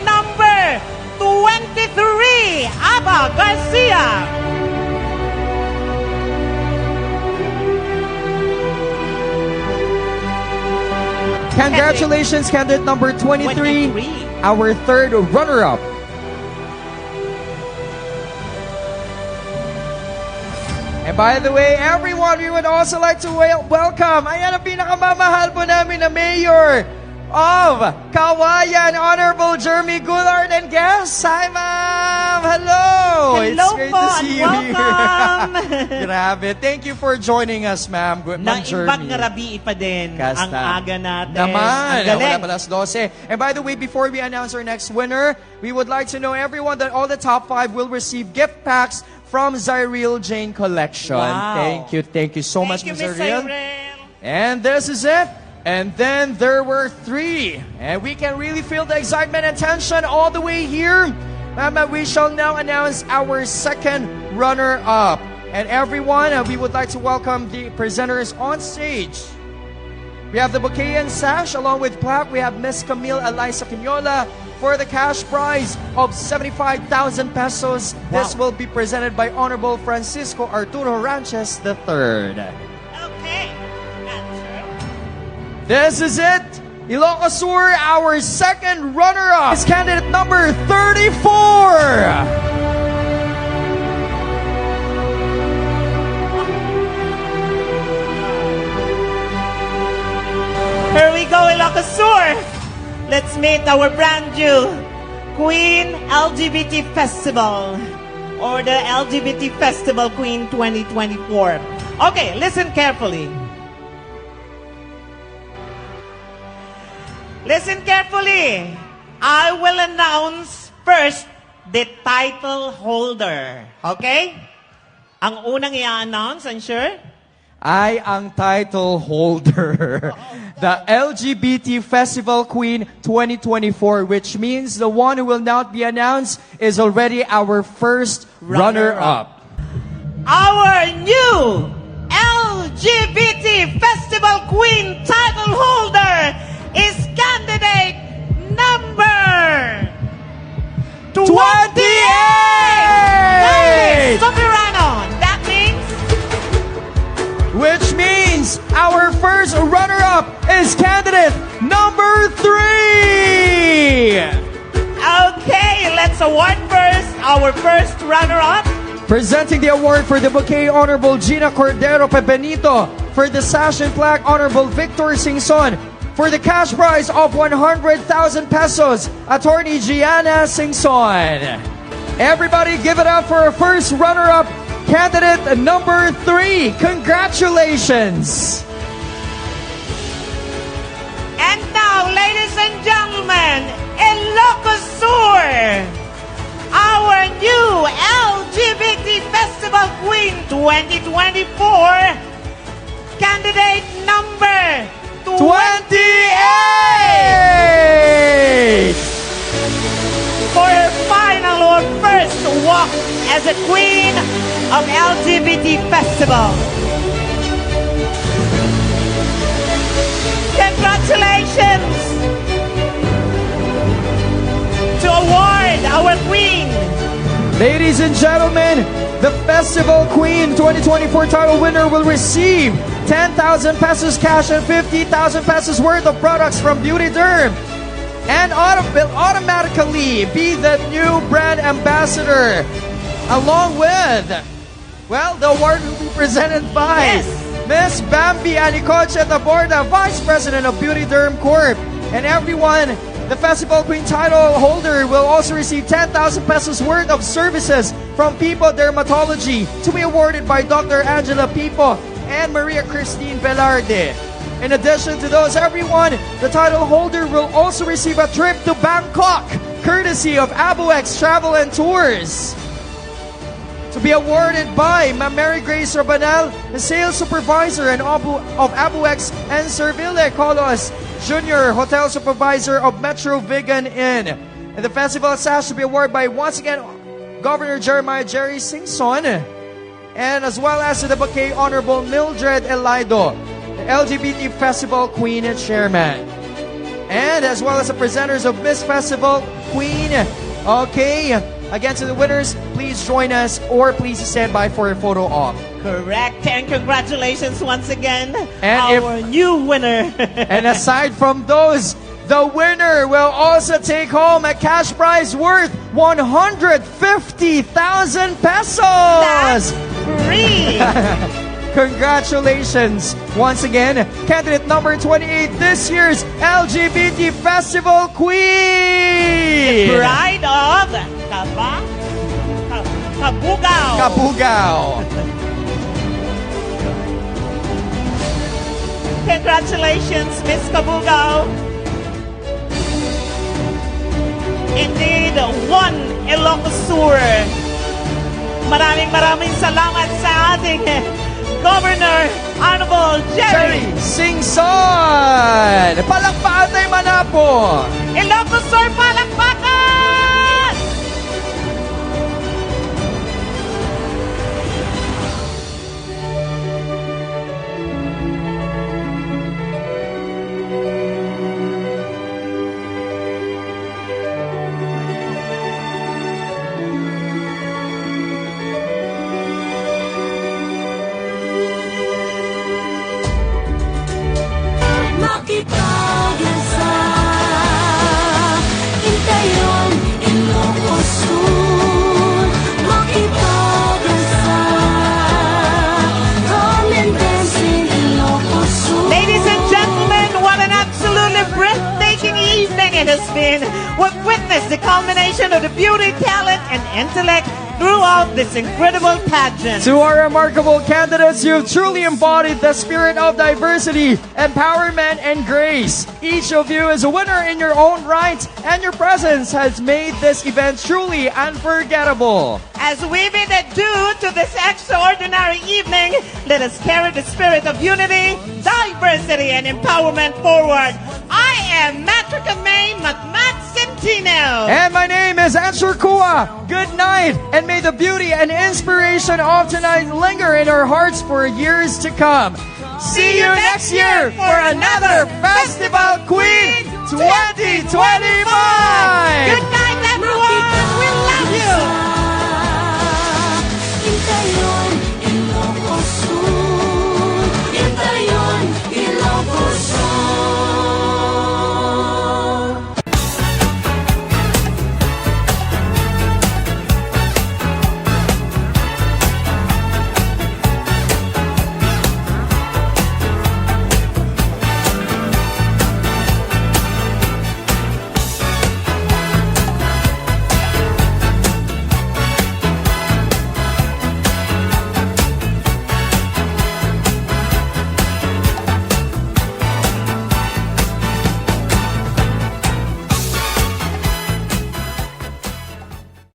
number 23, Aba Garcia. Congratulations, candidate number 23, our third runner-up. And by the way, everyone, we would also like to welcome, ayan ang pinakamamahal po namin na Mayor of Kawayan, Honorable Jeremy Goulart and guests. Hi, ma'am! Hello! Hello It's great po, to see you welcome. here. Grabe. Thank you for joining us, ma'am. Ma'am Jeremy. Naimbag na rabi pa din Kasta. ang aga natin. Naman! Ang galing. Wala pa alas 12. And by the way, before we announce our next winner, we would like to know everyone that all the top 5 will receive gift packs from Zyril Jane Collection. Wow. Thank you so much, Thank Ms. you, Miss Zyril. Zyril. And this is it. And then there were 3. And we can really feel the excitement and tension all the way here. Mama, we shall now announce our second runner-up. And everyone, we would like to welcome the presenters on stage. We have the bouquet and sash along with plaque. We have Miss Camille Eliza Quinola for the cash prize of 75,000 pesos. Wow. This will be presented by Honorable Francisco Arturo Ranches III. Okay. This is it. Ilocos Sur, our second runner-up is candidate number 34. Here we go, Ilocos Sur. Let's meet our brand new Queen LGBT Festival, or the LGBT Festival Queen 2024. Okay, listen carefully. Listen carefully. I will announce first the title holder. Okay? Ang unang i-announce, Ancher? I ang title holder. The LGBT Festival Queen 2024, which means the one who will not be announced is already our first runner-up. Our new LGBT Festival Queen title holder is candidate number 28! Kylie Soberano! That means? Which means our first runner-up is candidate number 3. Okay, let's award first our first runner-up. Presenting the award for the bouquet, Honorable Gina Cordero Pepenito. For the sash and plaque, Honorable Victor Singson. For the cash prize of 100,000 pesos, Attorney Gianna Singson. Everybody give it up for our first runner-up, candidate number 3. Congratulations. And now, ladies and gentlemen, Ilocos Sur, our new LGBT Festival Queen 2024, candidate number 28! For her final or first walk as a queen of LGBT Festival. Congratulations to award our queen. Ladies and gentlemen, the Festival Queen 2024 title winner will receive 10,000 pesos cash and 50,000 pesos worth of products from Beauty Derm. And will automatically be the new brand ambassador. Along with, well, the award will be presented by Miss Bambi Anicoche Taborda, Vice President of Beauty Derm Corp. And everyone, the Festival Queen title holder will also receive 10,000 pesos worth of services from Pipo Dermatology to be awarded by Dr. Angela Pipo and Maria Christine Velarde. In addition to those, everyone, the title holder will also receive a trip to Bangkok, courtesy of AbuX Travel and Tours. To be awarded by Ma'am Mary Grace Rabanal, the sales supervisor of AbuX, and Sir Ville Colos, Junior Hotel Supervisor of Metro Vegan Inn. And the festival sash to be awarded by, once again, Governor Jeremiah Jerry Singson, and as well as to the bouquet, Honorable Mildred Elido, the LGBT Festival Queen and Chairman. And as well as the presenters of Miss Festival Queen. Okay, again to the winners, please join us or please stand by for a photo op. Correct, and congratulations once again, And our new winner. And aside from those, the winner will also take home a cash prize worth 150,000 pesos. That's free. Congratulations once again, candidate number 28, this year's LGBT Festival Queen. The bride of Kabugao. Kabugao. Congratulations, Miss Kabugao. Indeed, one Ilocos Sur. Maraming salamat sa ating Governor Honorable Jerry Singson. Palakpakan tayo manapo. Ilocos Sur, palakpakan! Makipag-isa, Intayon, Ilocos Sur. Makipag-isa, come and dance in Ilocos Sur. Ladies and gentlemen, what an absolutely breathtaking evening it has been. We've witnessed the culmination of the beauty, talent, and intellect throughout this incredible pageant. To our remarkable candidates, you've truly embodied the spirit of diversity, empowerment, and grace. Each of you is a winner in your own right, and your presence has made this event truly unforgettable. As we bid adieu to this extraordinary evening, let us carry the spirit of unity, diversity, and empowerment forward. I am Matricamae, Matmat, Centino. And my name is Ancher Cua. Good night, and may the beauty and inspiration of tonight linger in our hearts for years to come. See you next year for another Festival Queen 2025. Good night.